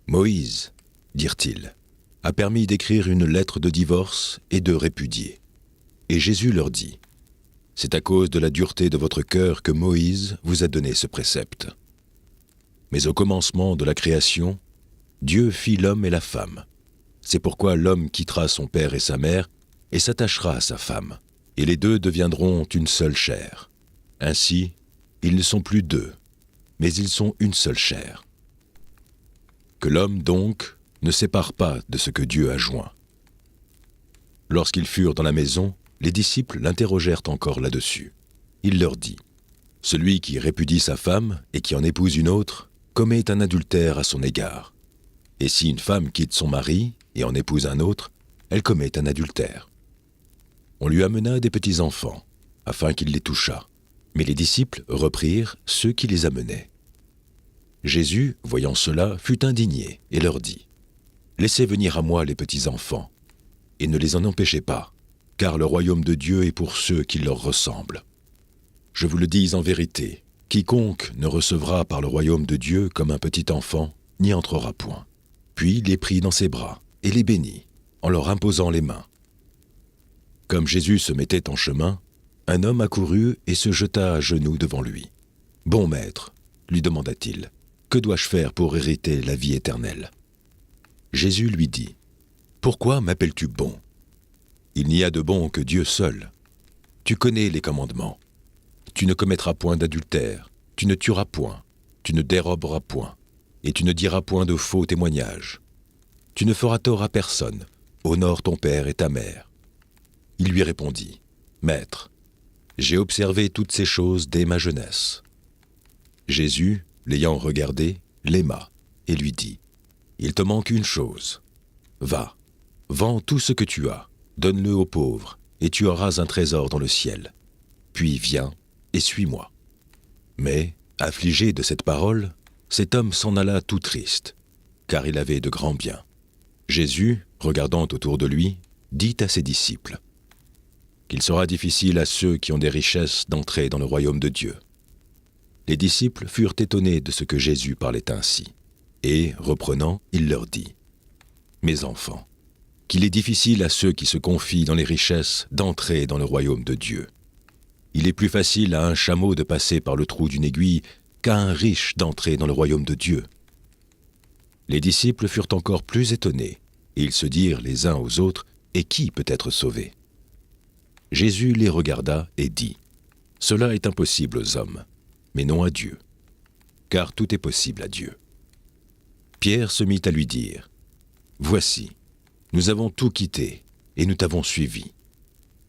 Moïse, dirent-ils, a permis d'écrire une lettre de divorce et de répudier. Et Jésus leur dit, « C'est à cause de la dureté de votre cœur que Moïse vous a donné ce précepte. Mais au commencement de la création, Dieu fit l'homme et la femme. C'est pourquoi l'homme quittera son père et sa mère et s'attachera à sa femme, et les deux deviendront une seule chair. Ainsi, ils ne sont plus deux, mais ils sont une seule chair. Que l'homme, donc, ne sépare pas de ce que Dieu a joint. » Lorsqu'ils furent dans la maison, les disciples l'interrogèrent encore là-dessus. Il leur dit, « Celui qui répudie sa femme et qui en épouse une autre commet un adultère à son égard. Et si une femme quitte son mari et en épouse un autre, elle commet un adultère. » On lui amena des petits-enfants, afin qu'il les touchât. Mais les disciples reprirent ceux qui les amenaient. Jésus, voyant cela, fut indigné et leur dit, « Laissez venir à moi les petits-enfants, et ne les en empêchez pas, car le royaume de Dieu est pour ceux qui leur ressemblent. Je vous le dis en vérité, quiconque ne recevra par le royaume de Dieu comme un petit enfant n'y entrera point. » Puis il les prit dans ses bras et les bénit, en leur imposant les mains. Comme Jésus se mettait en chemin, un homme accourut et se jeta à genoux devant lui. « Bon maître, lui demanda-t-il, que dois-je faire pour hériter la vie éternelle ?» Jésus lui dit, « Pourquoi m'appelles-tu bon ? Il n'y a de bon que Dieu seul. Tu connais les commandements. Tu ne commettras point d'adultère, tu ne tueras point, tu ne déroberas point, et tu ne diras point de faux témoignages. Tu ne feras tort à personne, honore ton père et ta mère. » Il lui répondit, « Maître, j'ai observé toutes ces choses dès ma jeunesse. » Jésus, l'ayant regardé, l'aima et lui dit, « Il te manque une chose. Va, vends tout ce que tu as, donne-le aux pauvres, et tu auras un trésor dans le ciel. Puis viens et suis-moi. » Mais, affligé de cette parole, cet homme s'en alla tout triste, car il avait de grands biens. Jésus, regardant autour de lui, dit à ses disciples, « Qu'il sera difficile à ceux qui ont des richesses d'entrer dans le royaume de Dieu. » Les disciples furent étonnés de ce que Jésus parlait ainsi. Et, reprenant, il leur dit, « Mes enfants, qu'il est difficile à ceux qui se confient dans les richesses d'entrer dans le royaume de Dieu. Il est plus facile à un chameau de passer par le trou d'une aiguille qu'à un riche d'entrer dans le royaume de Dieu. » Les disciples furent encore plus étonnés, et ils se dirent les uns aux autres, « Et qui peut être sauvé ?» Jésus les regarda et dit, « Cela est impossible aux hommes, mais non à Dieu, car tout est possible à Dieu. » Pierre se mit à lui dire, « Voici, nous avons tout quitté, et nous t'avons suivi. »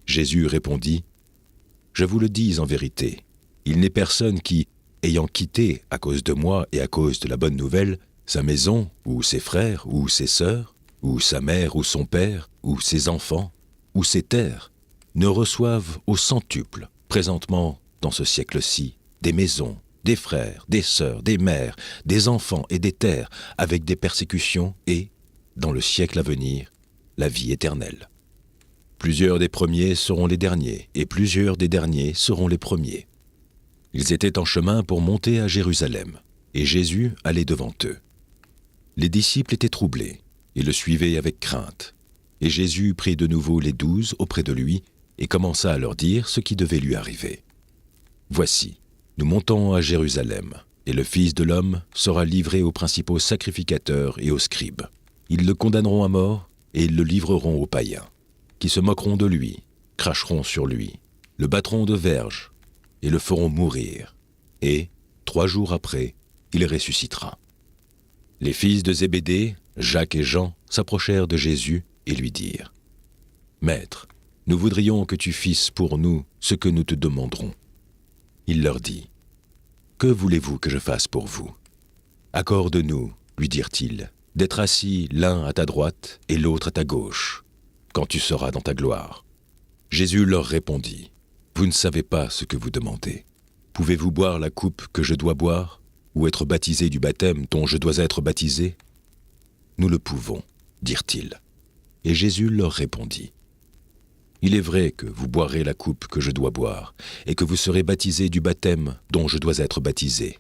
Jésus répondit, « Je vous le dis en vérité, il n'est personne qui, ayant quitté à cause de moi et à cause de la bonne nouvelle, sa maison, ou ses frères, ou ses sœurs, ou sa mère, ou son père, ou ses enfants, ou ses terres, ne reçoivent au centuple, présentement, dans ce siècle-ci, des maisons, des frères, des sœurs, des mères, des enfants et des terres, avec des persécutions et, dans le siècle à venir, la vie éternelle. Plusieurs des premiers seront les derniers, et plusieurs des derniers seront les premiers. » Ils étaient en chemin pour monter à Jérusalem, et Jésus allait devant eux. Les disciples étaient troublés, et le suivaient avec crainte. Et Jésus prit de nouveau les 12 auprès de lui, et commença à leur dire ce qui devait lui arriver. « Voici, nous montons à Jérusalem, et le Fils de l'homme sera livré aux principaux sacrificateurs et aux scribes. Ils le condamneront à mort, et ils le livreront aux païens, qui se moqueront de lui, cracheront sur lui, le battront de verges, et le feront mourir. Et, 3 jours après, il ressuscitera. » Les fils de Zébédée, Jacques et Jean, s'approchèrent de Jésus et lui dirent, « Maître, nous voudrions que tu fisses pour nous ce que nous te demanderons. » Il leur dit, « Que voulez-vous que je fasse pour vous ? Accorde-nous, lui dirent-ils, d'être assis l'un à ta droite et l'autre à ta gauche, quand tu seras dans ta gloire. » Jésus leur répondit, « Vous ne savez pas ce que vous demandez. Pouvez-vous boire la coupe que je dois boire, ou être baptisé du baptême dont je dois être baptisé ? » Nous le pouvons, dirent-ils. Et Jésus leur répondit, « Il est vrai que vous boirez la coupe que je dois boire, et que vous serez baptisés du baptême dont je dois être baptisé.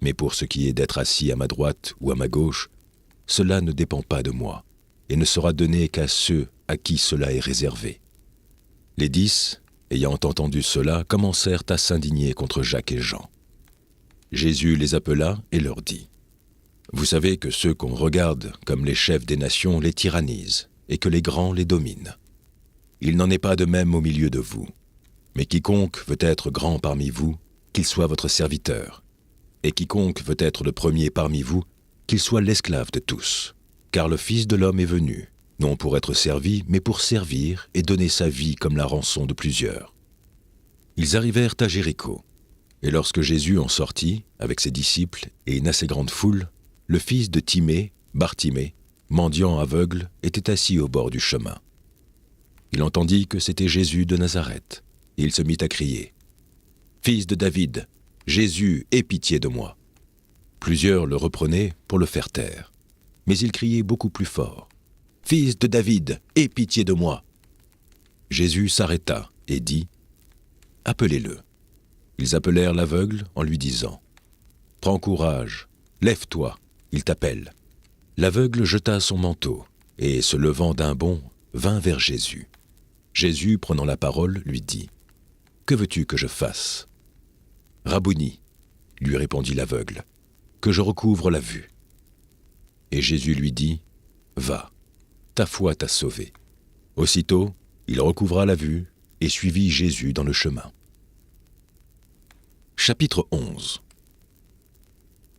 Mais pour ce qui est d'être assis à ma droite ou à ma gauche, cela ne dépend pas de moi, et ne sera donné qu'à ceux à qui cela est réservé. » Les 10, ayant entendu cela, commencèrent à s'indigner contre Jacques et Jean. Jésus les appela et leur dit : « Vous savez que ceux qu'on regarde comme les chefs des nations les tyrannisent, et que les grands les dominent. Il n'en est pas de même au milieu de vous. Mais quiconque veut être grand parmi vous, qu'il soit votre serviteur. Et quiconque veut être le premier parmi vous, qu'il soit l'esclave de tous. Car le Fils de l'homme est venu, non pour être servi, mais pour servir et donner sa vie comme la rançon de plusieurs. » Ils arrivèrent à Jéricho. Et lorsque Jésus en sortit, avec ses disciples et une assez grande foule, le fils de Timée, Bartimée, mendiant aveugle, était assis au bord du chemin. Il entendit que c'était Jésus de Nazareth, et il se mit à crier : « Fils de David, Jésus, aie pitié de moi !» Plusieurs le reprenaient pour le faire taire, mais il criait beaucoup plus fort : « Fils de David, aie pitié de moi !» Jésus s'arrêta et dit : « Appelez-le. » Ils appelèrent l'aveugle en lui disant : « Prends courage, lève-toi, il t'appelle. » L'aveugle jeta son manteau et, se levant d'un bond, vint vers Jésus. Jésus, prenant la parole, lui dit : « Que veux-tu que je fasse ? » ?»« Rabouni, lui répondit l'aveugle, que je recouvre la vue. » Et Jésus lui dit : « Va, ta foi t'a sauvé. » Aussitôt, il recouvra la vue et suivit Jésus dans le chemin. Chapitre 11.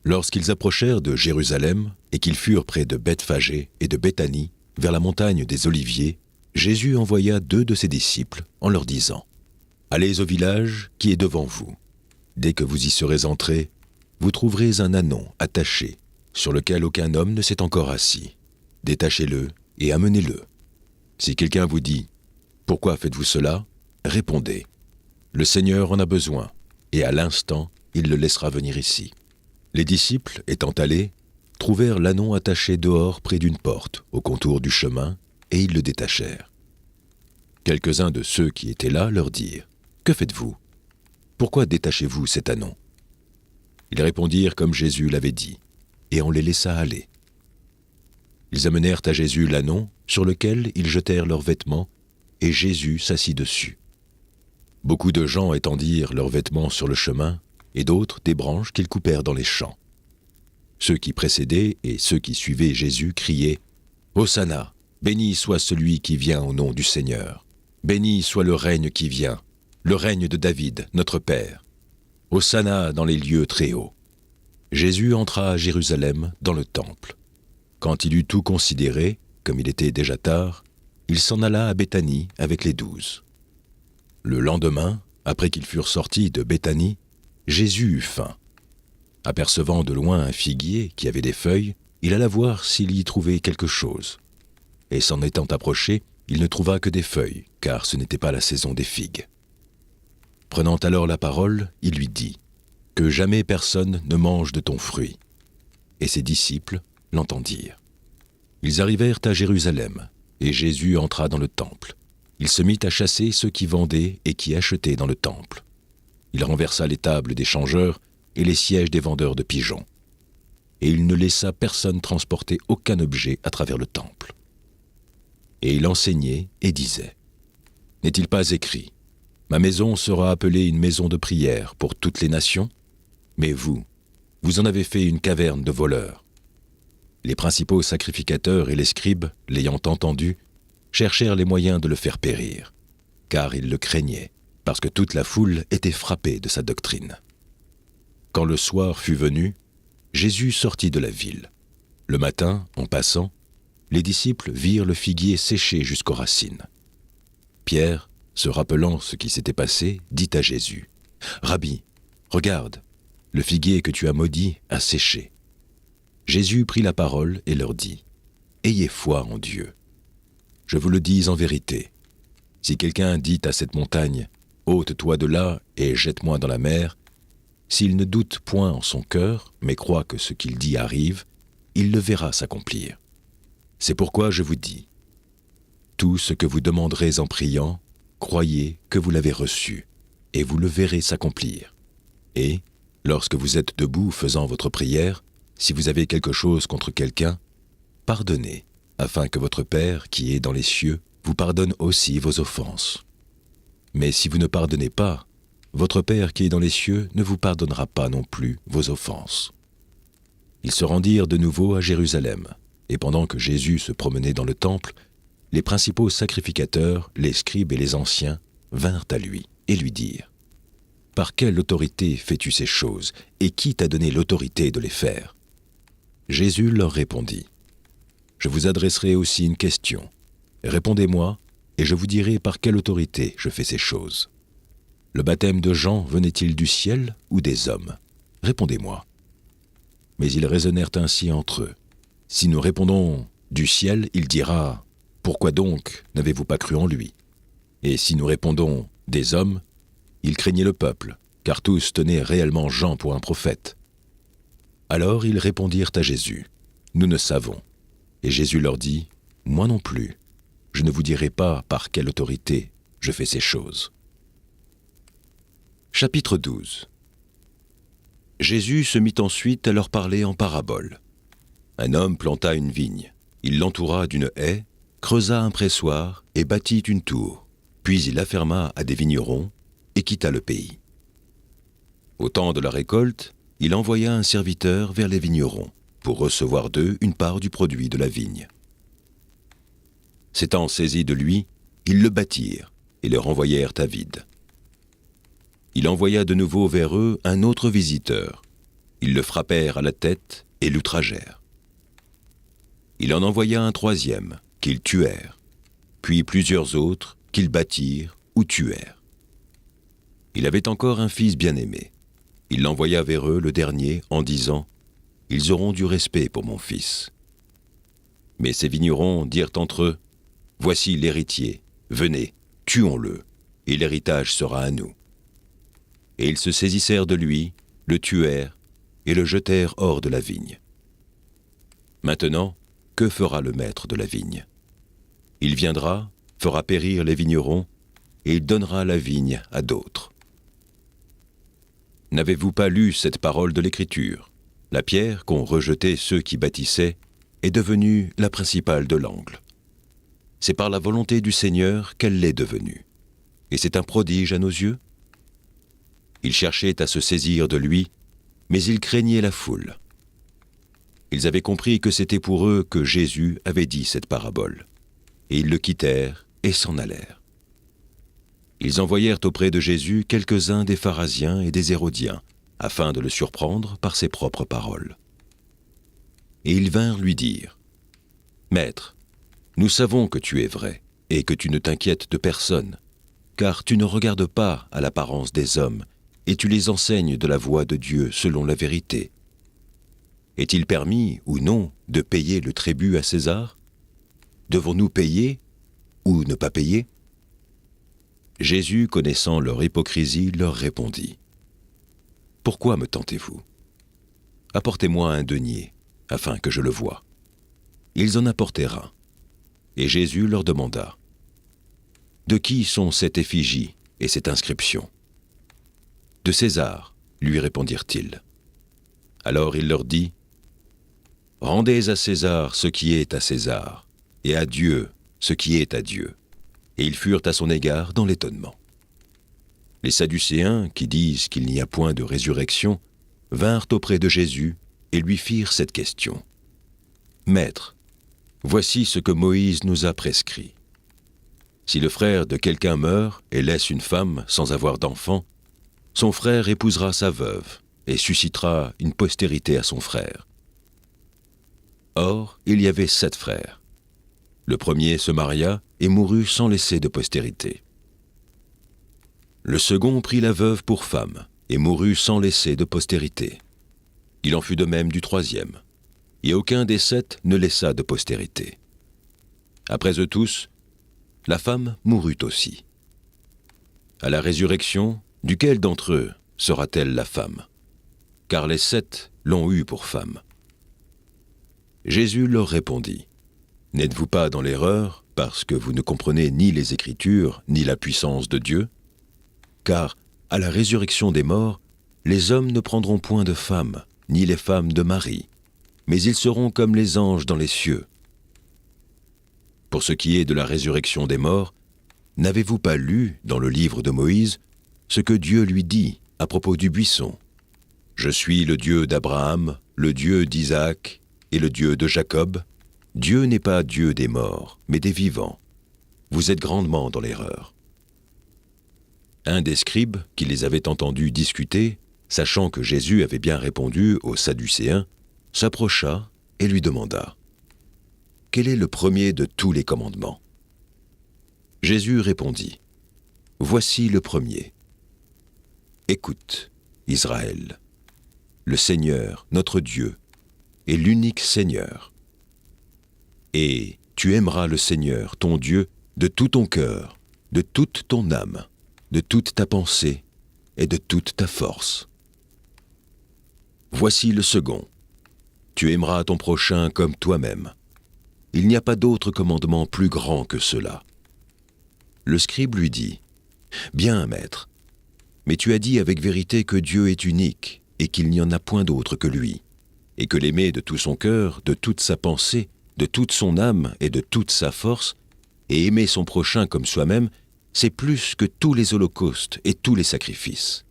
Lorsqu'ils approchèrent de Jérusalem et qu'ils furent près de Bethphagée et de Béthanie, vers la montagne des Oliviers, Jésus envoya 2 de ses disciples en leur disant : « Allez au village qui est devant vous. Dès que vous y serez entrés, vous trouverez un ânon attaché, sur lequel aucun homme ne s'est encore assis. Détachez-le et amenez-le. Si quelqu'un vous dit : Pourquoi faites-vous cela ? Répondez : Le Seigneur en a besoin, et à l'instant, il le laissera venir ici. » Les disciples, étant allés, trouvèrent l'ânon attaché dehors près d'une porte, au contour du chemin, et ils le détachèrent. Quelques-uns de ceux qui étaient là leur dirent : « Que faites-vous ? Pourquoi détachez-vous cet ânon ?» Ils répondirent comme Jésus l'avait dit, et on les laissa aller. Ils amenèrent à Jésus l'ânon, sur lequel ils jetèrent leurs vêtements, et Jésus s'assit dessus. Beaucoup de gens étendirent leurs vêtements sur le chemin, et d'autres des branches qu'ils coupèrent dans les champs. Ceux qui précédaient et ceux qui suivaient Jésus criaient : « Hosanna, béni soit celui qui vient au nom du Seigneur. Béni soit le règne qui vient, le règne de David, notre Père. Hosanna dans les lieux très hauts. » Jésus entra à Jérusalem dans le temple. Quand il eut tout considéré, comme il était déjà tard, il s'en alla à Béthanie avec les 12. Le lendemain, après qu'ils furent sortis de Béthanie, Jésus eut faim. Apercevant de loin un figuier qui avait des feuilles, il alla voir s'il y trouvait quelque chose. Et s'en étant approché, il ne trouva que des feuilles, car ce n'était pas la saison des figues. Prenant alors la parole, il lui dit : « Que jamais personne ne mange de ton fruit. » Et ses disciples l'entendirent. Ils arrivèrent à Jérusalem, et Jésus entra dans le temple. Il se mit à chasser ceux qui vendaient et qui achetaient dans le temple. Il renversa les tables des changeurs et les sièges des vendeurs de pigeons. Et il ne laissa personne transporter aucun objet à travers le temple. Et il enseignait et disait : « N'est-il pas écrit : Ma maison sera appelée une maison de prière pour toutes les nations ? Mais vous en avez fait une caverne de voleurs. » Les principaux sacrificateurs et les scribes, l'ayant entendu, cherchèrent les moyens de le faire périr, car ils le craignaient, parce que toute la foule était frappée de sa doctrine. Quand le soir fut venu, Jésus sortit de la ville. Le matin, en passant, les disciples virent le figuier séché jusqu'aux racines. Pierre, se rappelant ce qui s'était passé, dit à Jésus : « Rabbi, regarde, le figuier que tu as maudit a séché. » Jésus prit la parole et leur dit : « Ayez foi en Dieu. Je vous le dis en vérité, si quelqu'un dit à cette montagne : ôte-toi de là et jette-moi dans la mer, s'il ne doute point en son cœur, mais croit que ce qu'il dit arrive, il le verra s'accomplir. C'est pourquoi je vous dis, tout ce que vous demanderez en priant, croyez que vous l'avez reçu, et vous le verrez s'accomplir. Et, lorsque vous êtes debout faisant votre prière, si vous avez quelque chose contre quelqu'un, pardonnez, afin que votre Père, qui est dans les cieux, vous pardonne aussi vos offenses. Mais si vous ne pardonnez pas, votre Père qui est dans les cieux ne vous pardonnera pas non plus vos offenses. » Ils se rendirent de nouveau à Jérusalem, et pendant que Jésus se promenait dans le temple, les principaux sacrificateurs, les scribes et les anciens vinrent à lui et lui dirent : « Par quelle autorité fais-tu ces choses, et qui t'a donné l'autorité de les faire ?» Jésus leur répondit : « Je vous adresserai aussi une question. Répondez-moi, et je vous dirai par quelle autorité je fais ces choses. Le baptême de Jean venait-il du ciel ou des hommes ? Répondez-moi. » Mais ils raisonnèrent ainsi entre eux. Si nous répondons du ciel, il dira : « Pourquoi donc n'avez-vous pas cru en lui ?» Et si nous répondons des hommes, il craignait le peuple, car tous tenaient réellement Jean pour un prophète. Alors ils répondirent à Jésus : « Nous ne savons. » Et Jésus leur dit : « Moi non plus. Je ne vous dirai pas par quelle autorité je fais ces choses. » Chapitre 12. Jésus se mit ensuite à leur parler en parabole. Un homme planta une vigne. Il l'entoura d'une haie, creusa un pressoir et bâtit une tour. Puis il la ferma à des vignerons et quitta le pays. Au temps de la récolte, il envoya un serviteur vers les vignerons pour recevoir d'eux une part du produit de la vigne. S'étant saisis de lui, ils le battirent et le renvoyèrent à vide. Il envoya de nouveau vers eux un autre visiteur. Ils le frappèrent à la tête et l'outragèrent. Il en envoya un troisième, qu'ils tuèrent, puis plusieurs autres, qu'ils battirent ou tuèrent. Il avait encore un fils bien-aimé. Il l'envoya vers eux le dernier en disant : « Ils auront du respect pour mon fils. » Mais ces vignerons dirent entre eux : « Voici l'héritier, venez, tuons-le, et l'héritage sera à nous. » Et ils se saisissèrent de lui, le tuèrent et le jetèrent hors de la vigne. Maintenant, que fera le maître de la vigne ? Il viendra, fera périr les vignerons, et il donnera la vigne à d'autres. N'avez-vous pas lu cette parole de l'Écriture ? La pierre qu'ont rejetée ceux qui bâtissaient est devenue la principale de l'angle. C'est par la volonté du Seigneur qu'elle l'est devenue. Et c'est un prodige à nos yeux ? Ils cherchaient à se saisir de lui, mais ils craignaient la foule. Ils avaient compris que c'était pour eux que Jésus avait dit cette parabole. Et ils le quittèrent et s'en allèrent. Ils envoyèrent auprès de Jésus quelques-uns des pharisiens et des hérodiens, afin de le surprendre par ses propres paroles. Et ils vinrent lui dire : « Maître, nous savons que tu es vrai, et que tu ne t'inquiètes de personne, car tu ne regardes pas à l'apparence des hommes, et tu les enseignes de la voie de Dieu selon la vérité. Est-il permis, ou non, de payer le tribut à César ? Devons-nous payer ou ne pas payer ?» Jésus, connaissant leur hypocrisie, leur répondit : « Pourquoi me tentez-vous ? Apportez-moi un denier, afin que je le voie. » Ils en apportèrent un. Et Jésus leur demanda : « De qui sont cette effigie et cette inscription ? » « De César, lui répondirent-ils. Alors il leur dit : « Rendez à César ce qui est à César, et à Dieu ce qui est à Dieu. » Et ils furent à son égard dans l'étonnement. Les Sadducéens, qui disent qu'il n'y a point de résurrection, vinrent auprès de Jésus et lui firent cette question : « Maître, voici ce que Moïse nous a prescrit. Si le frère de quelqu'un meurt et laisse une femme sans avoir d'enfant, son frère épousera sa veuve et suscitera une postérité à son frère. Or, il y avait 7 frères. Le premier se maria et mourut sans laisser de postérité. Le second prit la veuve pour femme et mourut sans laisser de postérité. Il en fut de même du troisième. Et aucun des 7 ne laissa de postérité. Après eux tous, la femme mourut aussi. À la résurrection, duquel d'entre eux sera-t-elle la femme ? Car les 7 l'ont eue pour femme. » Jésus leur répondit : « N'êtes-vous pas dans l'erreur, parce que vous ne comprenez ni les Écritures, ni la puissance de Dieu ? Car, à la résurrection des morts, les hommes ne prendront point de femmes, ni les femmes de mari, mais ils seront comme les anges dans les cieux, Pour ce qui est de la résurrection des morts, n'avez-vous pas lu dans le livre de Moïse ce que Dieu lui dit à propos du buisson ? Je suis le Dieu d'Abraham, le Dieu d'Isaac et le Dieu de Jacob. Dieu n'est pas Dieu des morts, mais des vivants. Vous êtes grandement dans l'erreur. Un des scribes qui les avait entendus discuter, sachant que Jésus avait bien répondu aux Sadducéens, s'approcha et lui demanda : « Quel est le premier de tous les commandements ?» Jésus répondit : « Voici le premier. Écoute, Israël, le Seigneur, notre Dieu, est l'unique Seigneur. Et tu aimeras le Seigneur, ton Dieu, de tout ton cœur, de toute ton âme, de toute ta pensée et de toute ta force. Voici le second. Tu aimeras ton prochain comme toi-même. Il n'y a pas d'autre commandement plus grand que cela. » Le scribe lui dit : « Bien, maître, mais tu as dit avec vérité que Dieu est unique et qu'il n'y en a point d'autre que lui, et que l'aimer de tout son cœur, de toute sa pensée, de toute son âme et de toute sa force, et aimer son prochain comme soi-même, c'est plus que tous les holocaustes et tous les sacrifices. »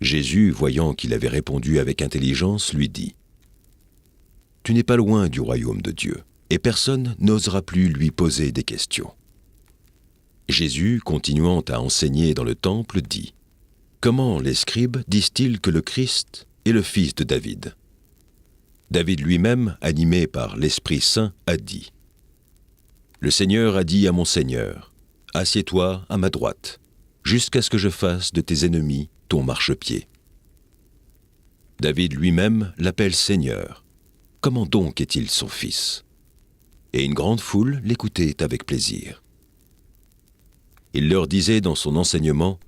Jésus, voyant qu'il avait répondu avec intelligence, lui dit : « Tu n'es pas loin du royaume de Dieu, et personne n'osera plus lui poser des questions. » Jésus, continuant à enseigner dans le temple, dit : « Comment les scribes disent-ils que le Christ est le fils de David ? David lui-même, animé par l'Esprit Saint, a dit : Le Seigneur a dit à mon Seigneur : Assieds-toi à ma droite, jusqu'à ce que je fasse de tes ennemis ton marchepied. David lui-même l'appelle Seigneur. Comment donc est-il son fils ? Et une grande foule l'écoutait avec plaisir. Il leur disait dans son enseignement :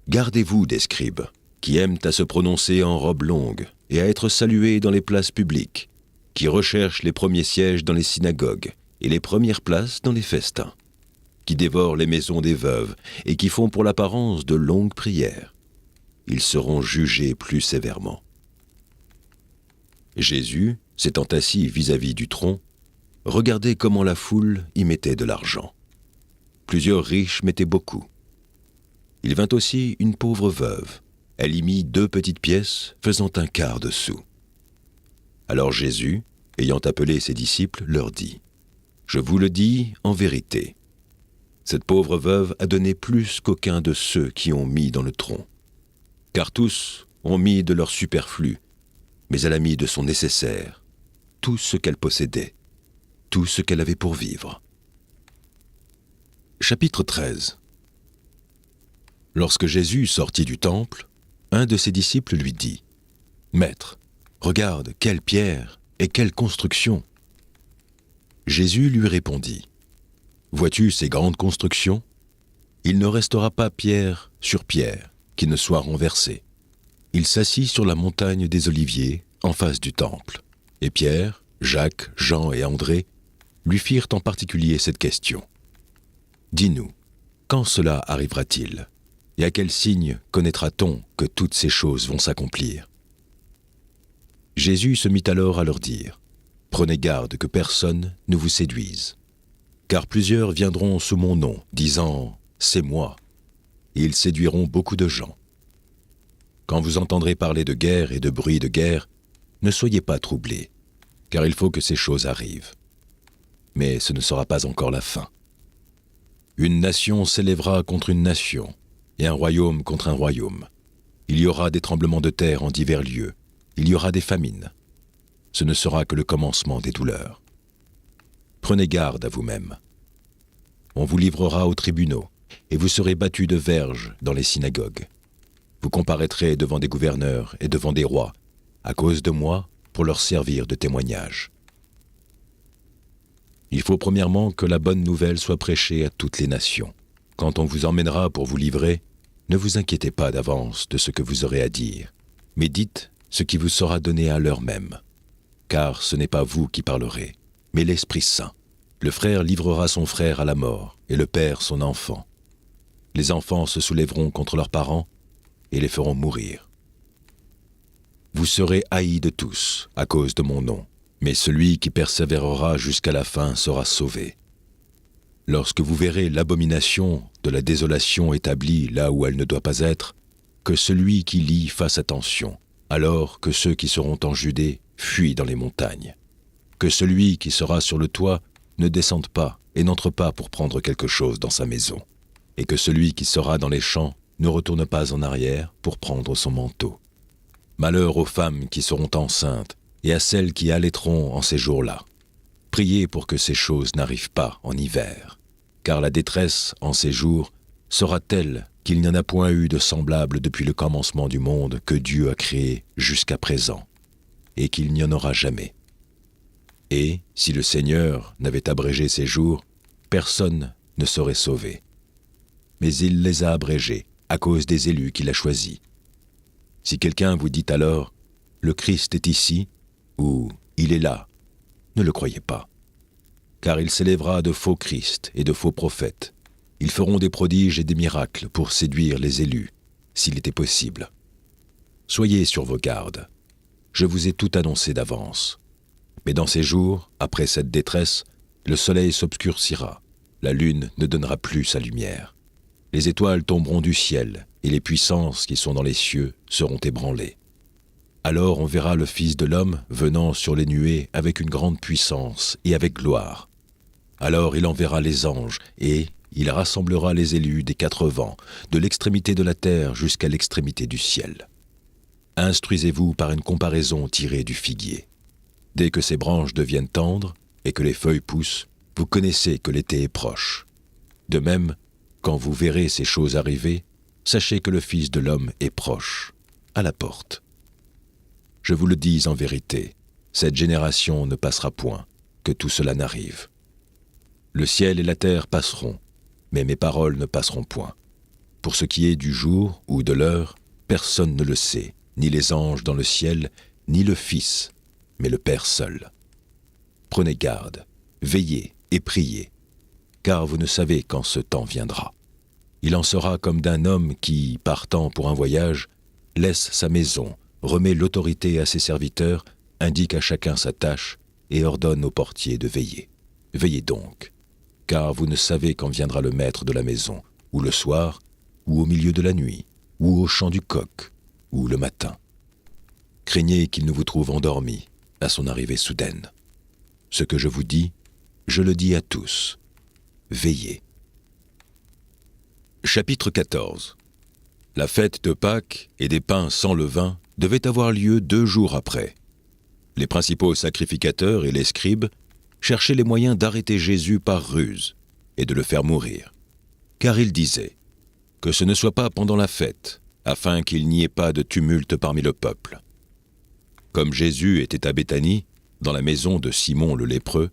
Gardez-vous des scribes, qui aiment à se prononcer en robe longue et à être salués dans les places publiques, qui recherchent les premiers sièges dans les synagogues et les premières places dans les festins, qui dévorent les maisons des veuves et qui font pour l'apparence de longues prières. Ils seront jugés plus sévèrement. » Jésus, s'étant assis vis-à-vis du tronc, regardait comment la foule y mettait de l'argent. Plusieurs riches mettaient beaucoup. Il vint aussi une pauvre veuve. Elle y mit 2 petites pièces, faisant un quart de sou. Alors Jésus, ayant appelé ses disciples, leur dit : « Je vous le dis en vérité, cette pauvre veuve a donné plus qu'aucun de ceux qui ont mis dans le tronc. Car tous ont mis de leur superflu, mais elle a mis de son nécessaire, tout ce qu'elle possédait, tout ce qu'elle avait pour vivre. » Chapitre 13. Lorsque Jésus sortit du temple, un de ses disciples lui dit : « Maître, regarde, quelle pierre et quelle construction !» Jésus lui répondit : « Vois-tu ces grandes constructions ? Il ne restera pas pierre sur pierre qui ne soit renversée. » Il s'assit sur la montagne des Oliviers, en face du temple, et Pierre, Jacques, Jean et André lui firent en particulier cette question : « Dis-nous, quand cela arrivera-t-il ? Et à quel signe connaîtra-t-on que toutes ces choses vont s'accomplir ?» Jésus se mit alors à leur dire : « Prenez garde que personne ne vous séduise. Car plusieurs viendront sous mon nom, disant : C'est moi. Et ils séduiront beaucoup de gens. Quand vous entendrez parler de guerre et de bruit de guerre, ne soyez pas troublés, car il faut que ces choses arrivent. Mais ce ne sera pas encore la fin. Une nation s'élèvera contre une nation, et un royaume contre un royaume. Il y aura des tremblements de terre en divers lieux. Il y aura des famines. Ce ne sera que le commencement des douleurs. Prenez garde à vous-même. On vous livrera aux tribunaux, et vous serez battus de verges dans les synagogues. Vous comparaîtrez devant des gouverneurs et devant des rois, à cause de moi, pour leur servir de témoignage. Il faut premièrement que la bonne nouvelle soit prêchée à toutes les nations. Quand on vous emmènera pour vous livrer, ne vous inquiétez pas d'avance de ce que vous aurez à dire, mais dites ce qui vous sera donné à l'heure même. Car ce n'est pas vous qui parlerez, mais l'Esprit Saint. Le frère livrera son frère à la mort, et le père son enfant. Les enfants se soulèveront contre leurs parents, et les feront mourir. Vous serez haïs de tous, à cause de mon nom, mais celui qui persévérera jusqu'à la fin sera sauvé. Lorsque vous verrez l'abomination de la désolation établie là où elle ne doit pas être, que celui qui lit fasse attention, alors que ceux qui seront en Judée fuient dans les montagnes. Que celui qui sera sur le toit ne descende pas et n'entre pas pour prendre quelque chose dans sa maison, et que celui qui sera dans les champs ne retourne pas en arrière pour prendre son manteau. Malheur aux femmes qui seront enceintes et à celles qui allaiteront en ces jours-là. Priez pour que ces choses n'arrivent pas en hiver, car la détresse en ces jours sera telle qu'il n'y en a point eu de semblable depuis le commencement du monde que Dieu a créé jusqu'à présent, et qu'il n'y en aura jamais. Et, si le Seigneur n'avait abrégé ces jours, personne ne serait sauvé. Mais il les a abrégés à cause des élus qu'il a choisis. Si quelqu'un vous dit alors « Le Christ est ici » ou « Il est là », ne le croyez pas. Car il s'élèvera de faux Christ et de faux prophètes. Ils feront des prodiges et des miracles pour séduire les élus, s'il était possible. Soyez sur vos gardes. Je vous ai tout annoncé d'avance. Mais dans ces jours, après cette détresse, le soleil s'obscurcira, la lune ne donnera plus sa lumière. Les étoiles tomberont du ciel, et les puissances qui sont dans les cieux seront ébranlées. Alors on verra le Fils de l'homme venant sur les nuées avec une grande puissance et avec gloire. Alors il enverra les anges, et il rassemblera les élus des 4 vents, de l'extrémité de la terre jusqu'à l'extrémité du ciel. Instruisez-vous par une comparaison tirée du figuier. Dès que ses branches deviennent tendres et que les feuilles poussent, vous connaissez que l'été est proche. De même, quand vous verrez ces choses arriver, sachez que le Fils de l'homme est proche, à la porte. Je vous le dis en vérité, cette génération ne passera point, que tout cela n'arrive. Le ciel et la terre passeront, mais mes paroles ne passeront point. Pour ce qui est du jour ou de l'heure, personne ne le sait, ni les anges dans le ciel, ni le Fils, mais le Père seul. Prenez garde, veillez et priez, car vous ne savez quand ce temps viendra. Il en sera comme d'un homme qui, partant pour un voyage, laisse sa maison, remet l'autorité à ses serviteurs, indique à chacun sa tâche et ordonne au portier de veiller. Veillez donc, car vous ne savez quand viendra le maître de la maison, ou le soir, ou au milieu de la nuit, ou au chant du coq, ou le matin. Craignez qu'il ne vous trouve endormi à son arrivée soudaine. Ce que je vous dis, je le dis à tous. Veillez. Chapitre 14. La fête de Pâques et des pains sans levain devait avoir lieu 2 jours après. Les principaux sacrificateurs et les scribes cherchaient les moyens d'arrêter Jésus par ruse et de le faire mourir. Car ils disaient que ce ne soit pas pendant la fête, afin qu'il n'y ait pas de tumulte parmi le peuple. Comme Jésus était à Béthanie, dans la maison de Simon le lépreux,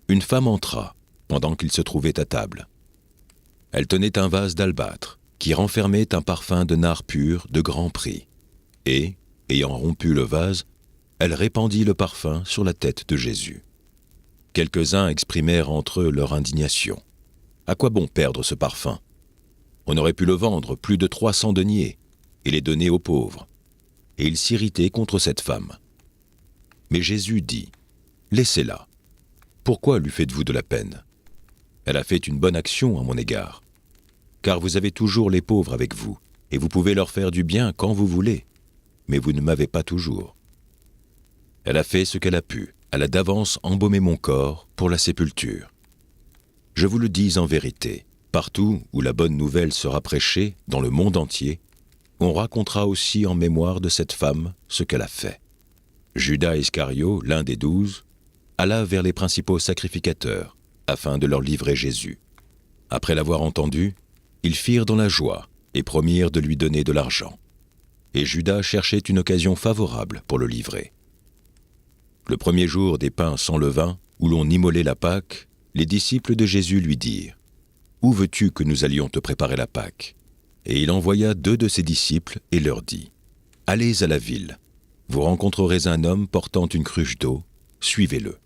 une femme entra pendant qu'il se trouvait à table. Elle tenait un vase d'albâtre qui renfermait un parfum de nard pur de grand prix. Et, ayant rompu le vase, elle répandit le parfum sur la tête de Jésus. Quelques-uns exprimèrent entre eux leur indignation. À quoi bon perdre ce parfum? On aurait pu le vendre plus de 300 deniers et les donner aux pauvres. Et ils s'irritaient contre cette femme. Mais Jésus dit, « Laissez-la. Pourquoi lui faites-vous de la peine? Elle a fait une bonne action à mon égard. Car vous avez toujours les pauvres avec vous, et vous pouvez leur faire du bien quand vous voulez, mais vous ne m'avez pas toujours. Elle a fait ce qu'elle a pu. Elle a d'avance embaumé mon corps pour la sépulture. Je vous le dis en vérité, partout où la bonne nouvelle sera prêchée, dans le monde entier, on racontera aussi en mémoire de cette femme ce qu'elle a fait. » Judas Iscario, l'un des 12, alla vers les principaux sacrificateurs, afin de leur livrer Jésus. Après l'avoir entendu, ils firent dans la joie et promirent de lui donner de l'argent. Et Judas cherchait une occasion favorable pour le livrer. Le premier jour des pains sans levain, où l'on immolait la Pâque, les disciples de Jésus lui dirent « Où veux-tu que nous allions te préparer la Pâque ?» Et il envoya 2 de ses disciples et leur dit « Allez à la ville, vous rencontrerez un homme portant une cruche d'eau, suivez-le.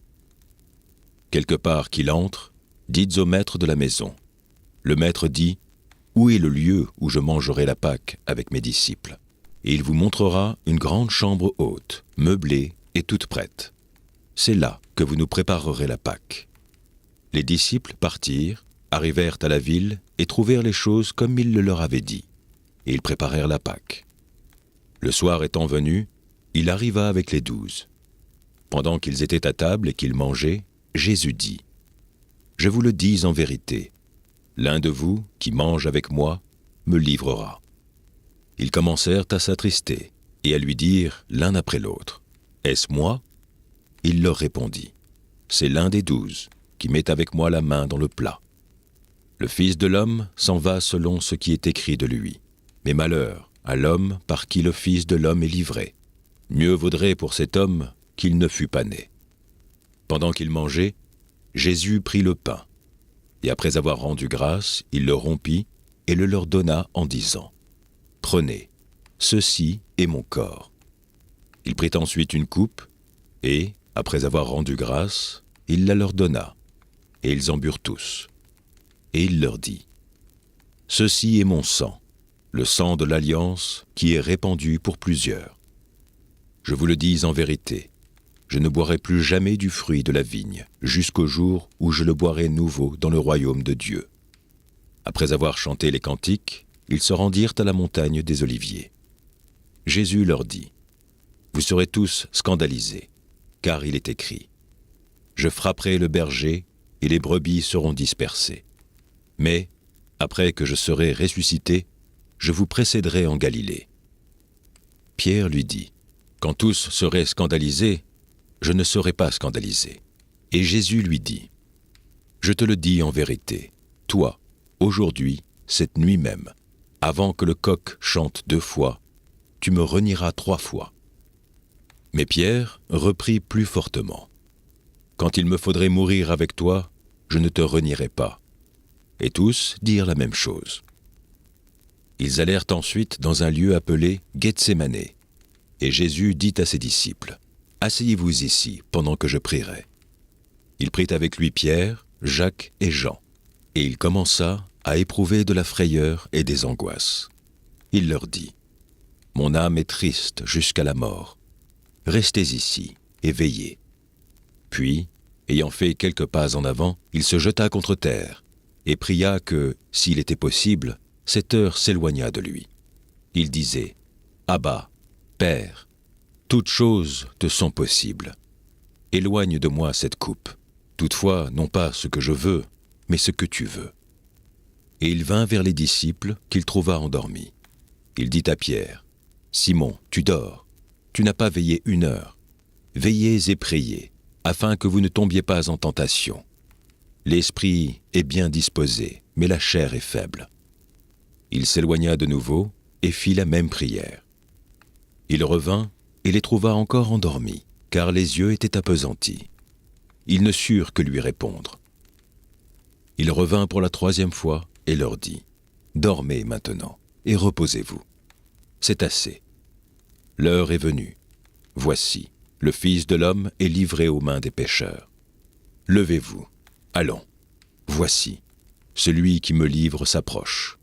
Quelque part qu'il entre, dites au maître de la maison. Le maître dit « Où est le lieu où je mangerai la Pâque avec mes disciples ?» Et il vous montrera une grande chambre haute, meublée et toute prête. c'est là que vous nous préparerez la Pâque. » Les disciples partirent, arrivèrent à la ville et trouvèrent les choses comme il le leur avait dit. Et ils préparèrent la Pâque. Le soir étant venu, il arriva avec les 12. Pendant qu'ils étaient à table et qu'ils mangeaient, Jésus dit : « Je vous le dis en vérité, l'un de vous, qui mange avec moi, me livrera. » Ils commencèrent à s'attrister et à lui dire l'un après l'autre : « Est-ce moi ?» Il leur répondit : « C'est l'un des 12 qui met avec moi la main dans le plat. Le Fils de l'homme s'en va selon ce qui est écrit de lui. Mais malheur à l'homme par qui le Fils de l'homme est livré. Mieux vaudrait pour cet homme qu'il ne fût pas né. » Pendant qu'ils mangeaient, Jésus prit le pain, et après avoir rendu grâce, il le rompit et le leur donna en disant : « Prenez, ceci est mon corps. » Il prit ensuite une coupe, et, après avoir rendu grâce, il la leur donna, et ils en burent tous. Et il leur dit : « Ceci est mon sang, le sang de l'alliance qui est répandu pour plusieurs. Je vous le dis en vérité, je ne boirai plus jamais du fruit de la vigne, jusqu'au jour où je le boirai nouveau dans le royaume de Dieu. » Après avoir chanté les cantiques, ils se rendirent à la montagne des Oliviers. Jésus leur dit : « Vous serez tous scandalisés, car il est écrit : Je frapperai le berger, et les brebis seront dispersées. Mais, après que je serai ressuscité, je vous précéderai en Galilée. » Pierre lui dit : « Quand tous seraient scandalisés, je ne serai pas scandalisé. » Et Jésus lui dit : « Je te le dis en vérité, toi, aujourd'hui, cette nuit même, avant que le coq chante 2 fois, tu me renieras 3 fois. » Mais Pierre reprit plus fortement : « Quand il me faudrait mourir avec toi, je ne te renierai pas. » Et tous dirent la même chose. Ils allèrent ensuite dans un lieu appelé Gethsémane, et Jésus dit à ses disciples : « Asseyez-vous ici pendant que je prierai. » Il prit avec lui Pierre, Jacques et Jean, et il commença à éprouver de la frayeur et des angoisses. Il leur dit : « Mon âme est triste jusqu'à la mort. Restez ici et veillez. » Puis, ayant fait quelques pas en avant, il se jeta contre terre et pria que, s'il était possible, cette heure s'éloignât de lui. Il disait : « Abba, Père, toutes choses te sont possibles. Éloigne de moi cette coupe. Toutefois, non pas ce que je veux, mais ce que tu veux. » Et il vint vers les disciples qu'il trouva endormis. Il dit à Pierre : « Simon, tu dors, tu n'as pas veillé 1 heure. Veillez et priez, afin que vous ne tombiez pas en tentation. L'esprit est bien disposé, mais la chair est faible. » Il s'éloigna de nouveau et fit la même prière. Il revint et les trouva encore endormis, car les yeux étaient appesantis. Ils ne surent que lui répondre. Il revint pour la 3e fois et leur dit : « Dormez maintenant et reposez-vous. C'est assez. L'heure est venue. Voici, le Fils de l'homme est livré aux mains des pécheurs. Levez-vous, allons. Voici, celui qui me livre s'approche. »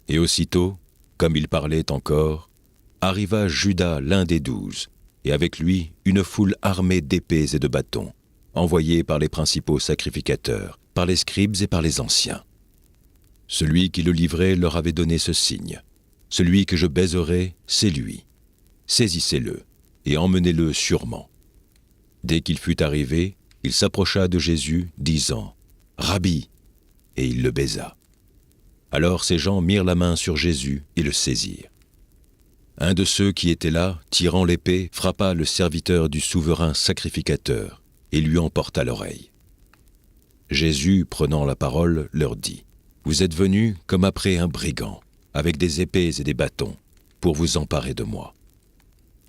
Et aussitôt, comme il parlait encore, arriva Judas, l'un des 12, et avec lui une foule armée d'épées et de bâtons, envoyés par les principaux sacrificateurs, par les scribes et par les anciens. Celui qui le livrait leur avait donné ce signe : « Celui que je baiserai, c'est lui. Saisissez-le et emmenez-le sûrement. » Dès qu'il fut arrivé, il s'approcha de Jésus, disant : « Rabbi !» et il le baisa. Alors ces gens mirent la main sur Jésus et le saisirent. Un de ceux qui étaient là, tirant l'épée, frappa le serviteur du souverain sacrificateur et lui emporta l'oreille. Jésus, prenant la parole, leur dit : « Vous êtes venus comme après un brigand, avec des épées et des bâtons, pour vous emparer de moi.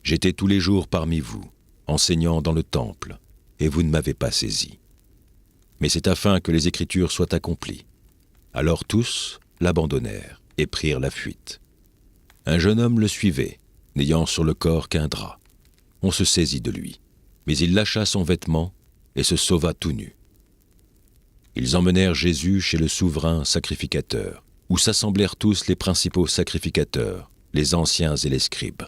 J'étais tous les jours parmi vous, enseignant dans le temple, et vous ne m'avez pas saisi. Mais c'est afin que les Écritures soient accomplies. » Alors tous l'abandonnèrent et prirent la fuite. Un jeune homme le suivait, n'ayant sur le corps qu'un drap. On se saisit de lui, mais il lâcha son vêtement et se sauva tout nu. Ils emmenèrent Jésus chez le souverain sacrificateur, où s'assemblèrent tous les principaux sacrificateurs, les anciens et les scribes.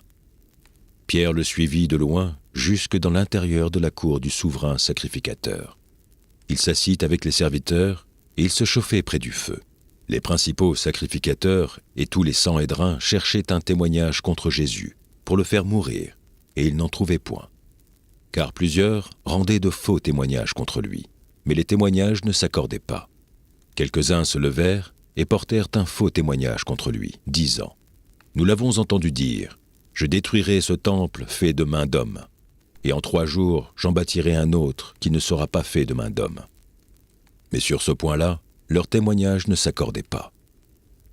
Pierre le suivit de loin jusque dans l'intérieur de la cour du souverain sacrificateur. Il s'assit avec les serviteurs et il se chauffait près du feu. Les principaux sacrificateurs et tous les Sanhédrins cherchaient un témoignage contre Jésus pour le faire mourir, et ils n'en trouvaient point. Car plusieurs rendaient de faux témoignages contre lui, mais les témoignages ne s'accordaient pas. Quelques-uns se levèrent et portèrent un faux témoignage contre lui, disant « Nous l'avons entendu dire, je détruirai ce temple fait de main d'homme, et en 3 jours j'en bâtirai un autre qui ne sera pas fait de main d'homme. » Mais sur ce point-là, leur témoignage ne s'accordait pas.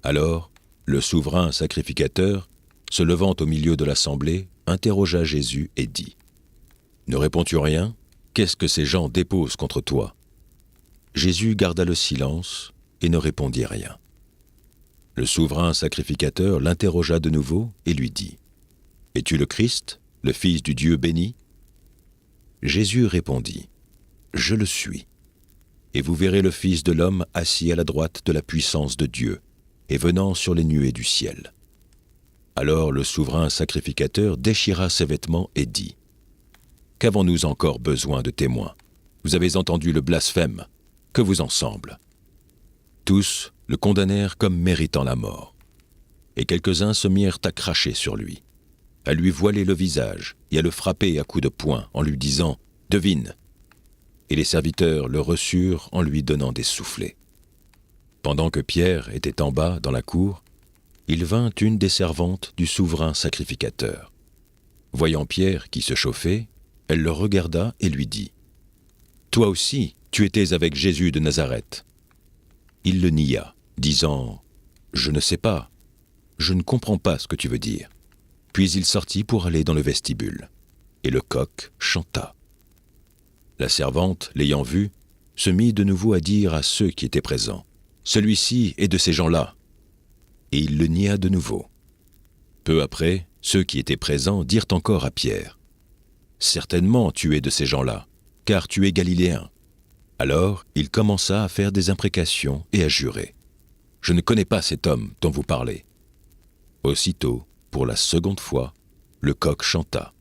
Alors, le souverain sacrificateur, se levant au milieu de l'assemblée, interrogea Jésus et dit « Ne réponds-tu rien? Qu'est-ce que ces gens déposent contre toi ?» Jésus garda le silence et ne répondit rien. Le souverain sacrificateur l'interrogea de nouveau et lui dit « Es-tu le Christ, le Fils du Dieu béni ?» Jésus répondit « Je le suis. Et vous verrez le Fils de l'homme assis à la droite de la puissance de Dieu et venant sur les nuées du ciel. » Alors le souverain sacrificateur déchira ses vêtements et dit « Qu'avons-nous encore besoin de témoins? Vous avez entendu le blasphème. Que vous en semble ?» Tous le condamnèrent comme méritant la mort. Et quelques-uns se mirent à cracher sur lui, à lui voiler le visage et à le frapper à coups de poing en lui disant « Devine !» Et les serviteurs le reçurent en lui donnant des soufflets. Pendant que Pierre était en bas dans la cour, il vint une des servantes du souverain sacrificateur. Voyant Pierre qui se chauffait, elle le regarda et lui dit « Toi aussi, tu étais avec Jésus de Nazareth. » Il le nia, disant « Je ne sais pas, je ne comprends pas ce que tu veux dire. » Puis il sortit pour aller dans le vestibule, et le coq chanta. La servante, l'ayant vu, se mit de nouveau à dire à ceux qui étaient présents « Celui-ci est de ces gens-là. » Et il le nia de nouveau. Peu après, ceux qui étaient présents dirent encore à Pierre « Certainement tu es de ces gens-là, car tu es galiléen. » Alors il commença à faire des imprécations et à jurer « Je ne connais pas cet homme dont vous parlez. » Aussitôt, pour la seconde fois, le coq chanta.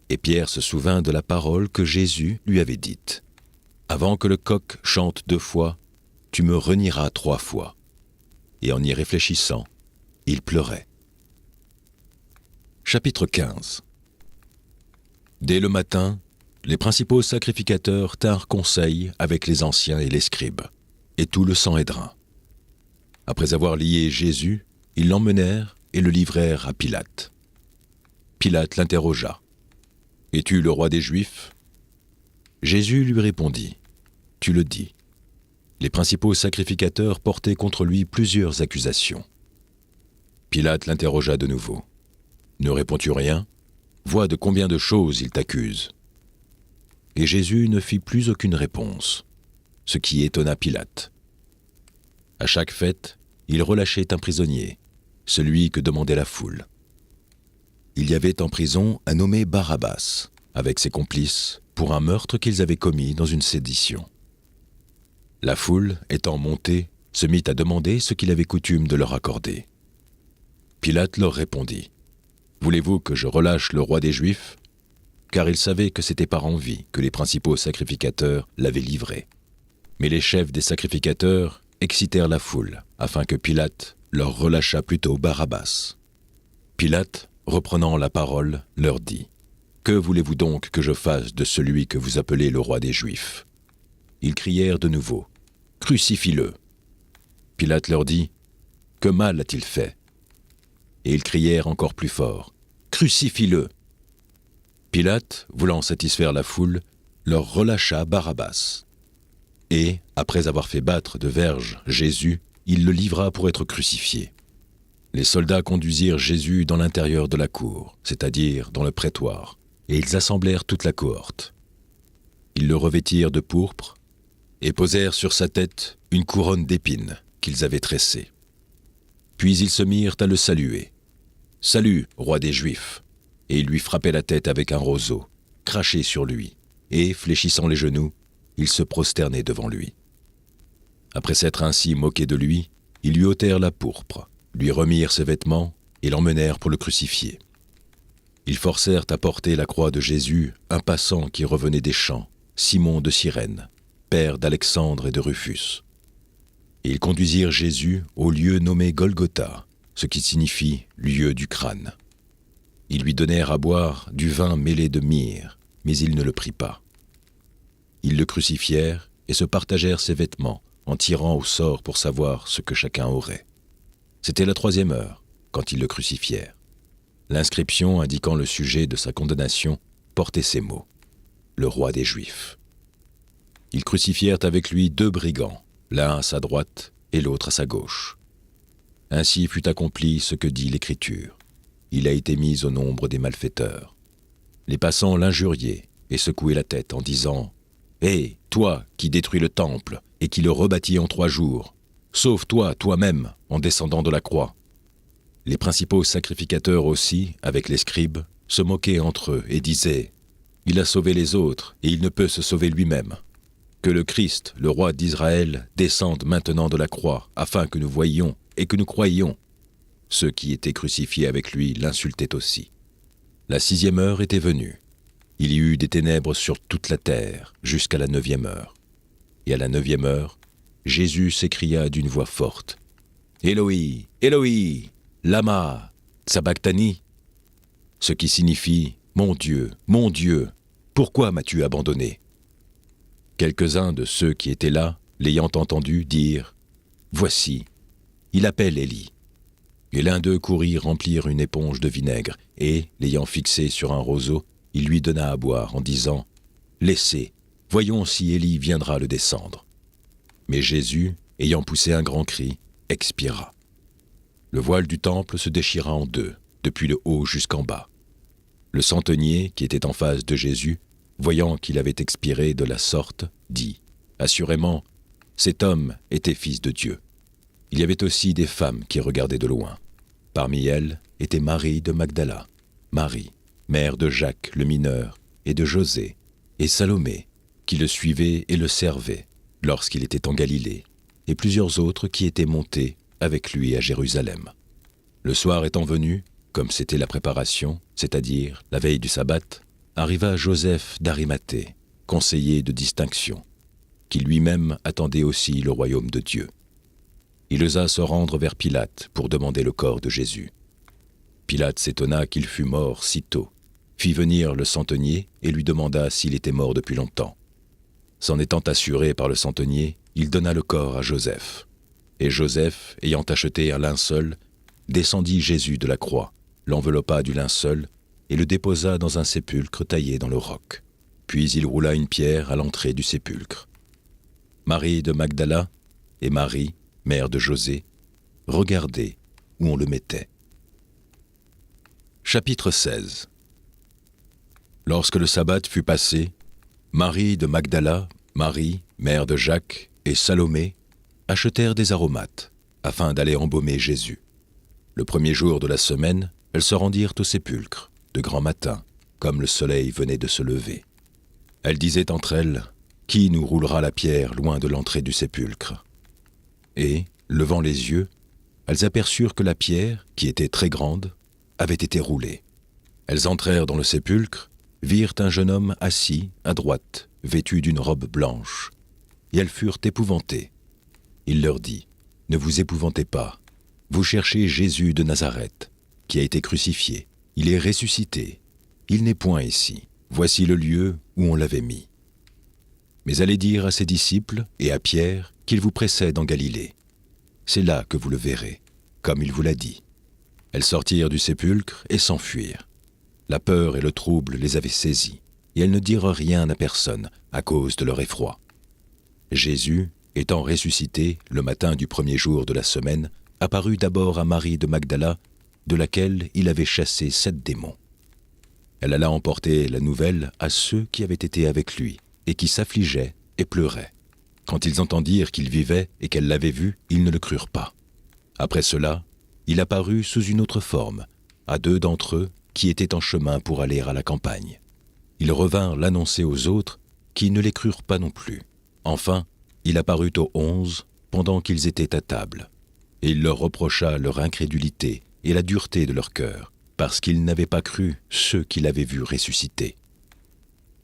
Et Pierre se souvint de la parole que Jésus lui avait dite. « Avant que le coq chante 2 fois, tu me renieras 3 fois. » Et en y réfléchissant, il pleurait. Chapitre 15. Dès le matin, les principaux sacrificateurs tinrent conseil avec les anciens et les scribes, et tout le Sanhédrin. Après avoir lié Jésus, ils l'emmenèrent et le livrèrent à Pilate. Pilate l'interrogea. « Es-tu le roi des Juifs ?» Jésus lui répondit. « Tu le dis. » Les principaux sacrificateurs portaient contre lui plusieurs accusations. Pilate l'interrogea de nouveau. « Ne réponds-tu rien? Vois de combien de choses il t'accuse. » Et Jésus ne fit plus aucune réponse, ce qui étonna Pilate. À chaque fête, il relâchait un prisonnier, celui que demandait la foule. Il y avait en prison un nommé Barabbas, avec ses complices, pour un meurtre qu'ils avaient commis dans une sédition. La foule, étant montée, se mit à demander ce qu'il avait coutume de leur accorder. Pilate leur répondit « Voulez-vous que je relâche le roi des Juifs ?» Car il savait que c'était par envie que les principaux sacrificateurs l'avaient livré. Mais les chefs des sacrificateurs excitèrent la foule, afin que Pilate leur relâchât plutôt Barabbas. Pilate, reprenant la parole, leur dit « Que voulez-vous donc que je fasse de celui que vous appelez le roi des Juifs ?» Ils crièrent de nouveau « Crucifie-le !» Pilate leur dit « Que mal a-t-il fait ?» Et ils crièrent encore plus fort « Crucifie-le !» Pilate, voulant satisfaire la foule, leur relâcha Barabbas. Et, après avoir fait battre de verges Jésus, il le livra pour être crucifié. Les soldats conduisirent Jésus dans l'intérieur de la cour, c'est-à-dire dans le prétoire, et ils assemblèrent toute la cohorte. Ils le revêtirent de pourpre et posèrent sur sa tête une couronne d'épines qu'ils avaient tressée. Puis ils se mirent à le saluer. « Salut, roi des Juifs !» Et ils lui frappaient la tête avec un roseau, crachaient sur lui, et, fléchissant les genoux, ils se prosternaient devant lui. Après s'être ainsi moqués de lui, ils lui ôtèrent la pourpre, lui remirent ses vêtements et l'emmenèrent pour le crucifier. Ils forcèrent à porter la croix de Jésus un passant qui revenait des champs, Simon de Cyrène, père d'Alexandre et de Rufus. Et ils conduisirent Jésus au lieu nommé Golgotha, ce qui signifie « lieu du crâne ». Ils lui donnèrent à boire du vin mêlé de myrrhe, mais il ne le prit pas. Ils le crucifièrent et se partagèrent ses vêtements en tirant au sort pour savoir ce que chacun aurait. C'était la 3e heure, quand ils le crucifièrent. L'inscription indiquant le sujet de sa condamnation portait ces mots : « Le roi des Juifs ». Ils crucifièrent avec lui 2 brigands, l'un à sa droite et l'autre à sa gauche. Ainsi fut accompli ce que dit l'Écriture. Il a été mis au nombre des malfaiteurs. Les passants l'injuriaient et secouaient la tête en disant : « Hé, toi qui détruis le temple et qui le rebâtis en 3 jours, sauve-toi toi-même en descendant de la croix. » Les principaux sacrificateurs aussi, avec les scribes, se moquaient entre eux et disaient : « Il a sauvé les autres et il ne peut se sauver lui-même. Que le Christ, le roi d'Israël, descende maintenant de la croix, afin que nous voyions et que nous croyions. » Ceux qui étaient crucifiés avec lui l'insultaient aussi. La 6e heure était venue. Il y eut des ténèbres sur toute la terre, jusqu'à la 9e heure. Et à la 9e heure, Jésus s'écria d'une voix forte : « Éloi, Éloi, lama sabachthani » ce qui signifie « Mon Dieu, pourquoi m'as-tu abandonné ?» Quelques-uns de ceux qui étaient là, l'ayant entendu, dirent : « Voici, il appelle Élie. » Et l'un d'eux courut remplir une éponge de vinaigre, et, l'ayant fixé sur un roseau, il lui donna à boire, en disant : « Laissez, voyons si Élie viendra le descendre. » Mais Jésus, ayant poussé un grand cri, expira. Le voile du temple se déchira en 2, depuis le haut jusqu'en bas. Le centenier, qui était en face de Jésus, voyant qu'il avait expiré de la sorte, dit : « Assurément, cet homme était fils de Dieu. » Il y avait aussi des femmes qui regardaient de loin. Parmi elles était Marie de Magdala, Marie, mère de Jacques le mineur, et de José, et Salomé, qui le suivait et le servait lorsqu'il était en Galilée, et plusieurs autres qui étaient montés avec lui à Jérusalem. Le soir étant venu, comme c'était la préparation, c'est-à-dire la veille du sabbat, arriva Joseph d'Arimathée, conseiller de distinction, qui lui-même attendait aussi le royaume de Dieu. Il osa se rendre vers Pilate pour demander le corps de Jésus. Pilate s'étonna qu'il fût mort si tôt, fit venir le centenier et lui demanda s'il était mort depuis longtemps. S'en étant assuré par le centenier, il donna le corps à Joseph. Et Joseph, ayant acheté un linceul, descendit Jésus de la croix, l'enveloppa du linceul et le déposa dans un sépulcre taillé dans le roc. Puis il roula une pierre à l'entrée du sépulcre. Marie de Magdala et Marie, mère de José, regardaient où on le mettait. Chapitre 16. Lorsque le sabbat fut passé, Marie de Magdala, Marie, mère de Jacques, et Salomé achetèrent des aromates, afin d'aller embaumer Jésus. Le 1er jour de la semaine, elles se rendirent au sépulcre, de grand matin, comme le soleil venait de se lever. Elles disaient entre elles : « Qui nous roulera la pierre loin de l'entrée du sépulcre ?» Et, levant les yeux, elles aperçurent que la pierre, qui était très grande, avait été roulée. Elles entrèrent dans le sépulcre, virent un jeune homme assis, à droite, vêtu d'une robe blanche, et elles furent épouvantées. Il leur dit : « Ne vous épouvantez pas, vous cherchez Jésus de Nazareth, qui a été crucifié. Il est ressuscité. Il n'est point ici. Voici le lieu où on l'avait mis. » Mais allez dire à ses disciples et à Pierre qu'il vous précède en Galilée. C'est là que vous le verrez, comme il vous l'a dit. Elles sortirent du sépulcre et s'enfuirent. La peur et le trouble les avaient saisies, et elles ne dirent rien à personne à cause de leur effroi. Jésus, étant ressuscité le matin du 1er jour de la semaine, apparut d'abord à Marie de Magdala, de laquelle il avait chassé 7 démons. Elle alla emporter la nouvelle à ceux qui avaient été avec lui, et qui s'affligeaient et pleuraient. Quand ils entendirent qu'il vivait et qu'elle l'avait vu, ils ne le crurent pas. Après cela, il apparut sous une autre forme, à 2 d'entre eux qui étaient en chemin pour aller à la campagne. Ils revinrent l'annoncer aux autres, qui ne les crurent pas non plus. Enfin, il apparut aux 11 pendant qu'ils étaient à table, et il leur reprocha leur incrédulité et la dureté de leur cœur, parce qu'ils n'avaient pas cru ceux qu'il avait vus ressusciter.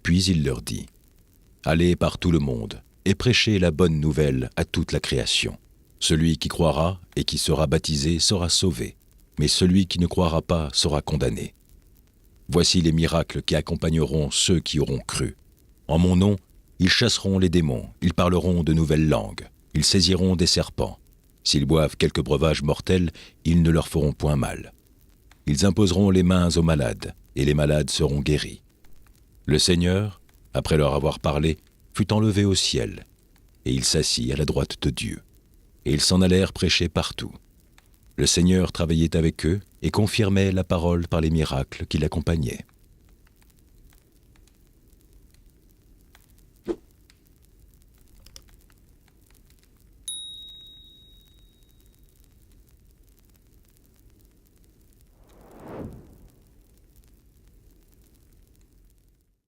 Puis il leur dit, « Allez par tout le monde et prêchez la bonne nouvelle à toute la création. Celui qui croira et qui sera baptisé sera sauvé, mais celui qui ne croira pas sera condamné. Voici les miracles qui accompagneront ceux qui auront cru. En mon nom, ils chasseront les démons, ils parleront de nouvelles langues, ils saisiront des serpents. S'ils boivent quelques breuvages mortels, ils ne leur feront point mal. Ils imposeront les mains aux malades, et les malades seront guéris. » Le Seigneur, après leur avoir parlé, fut enlevé au ciel, et il s'assit à la droite de Dieu. Et ils s'en allèrent prêcher partout. Le Seigneur travaillait avec eux et confirmait la parole par les miracles qui l'accompagnaient.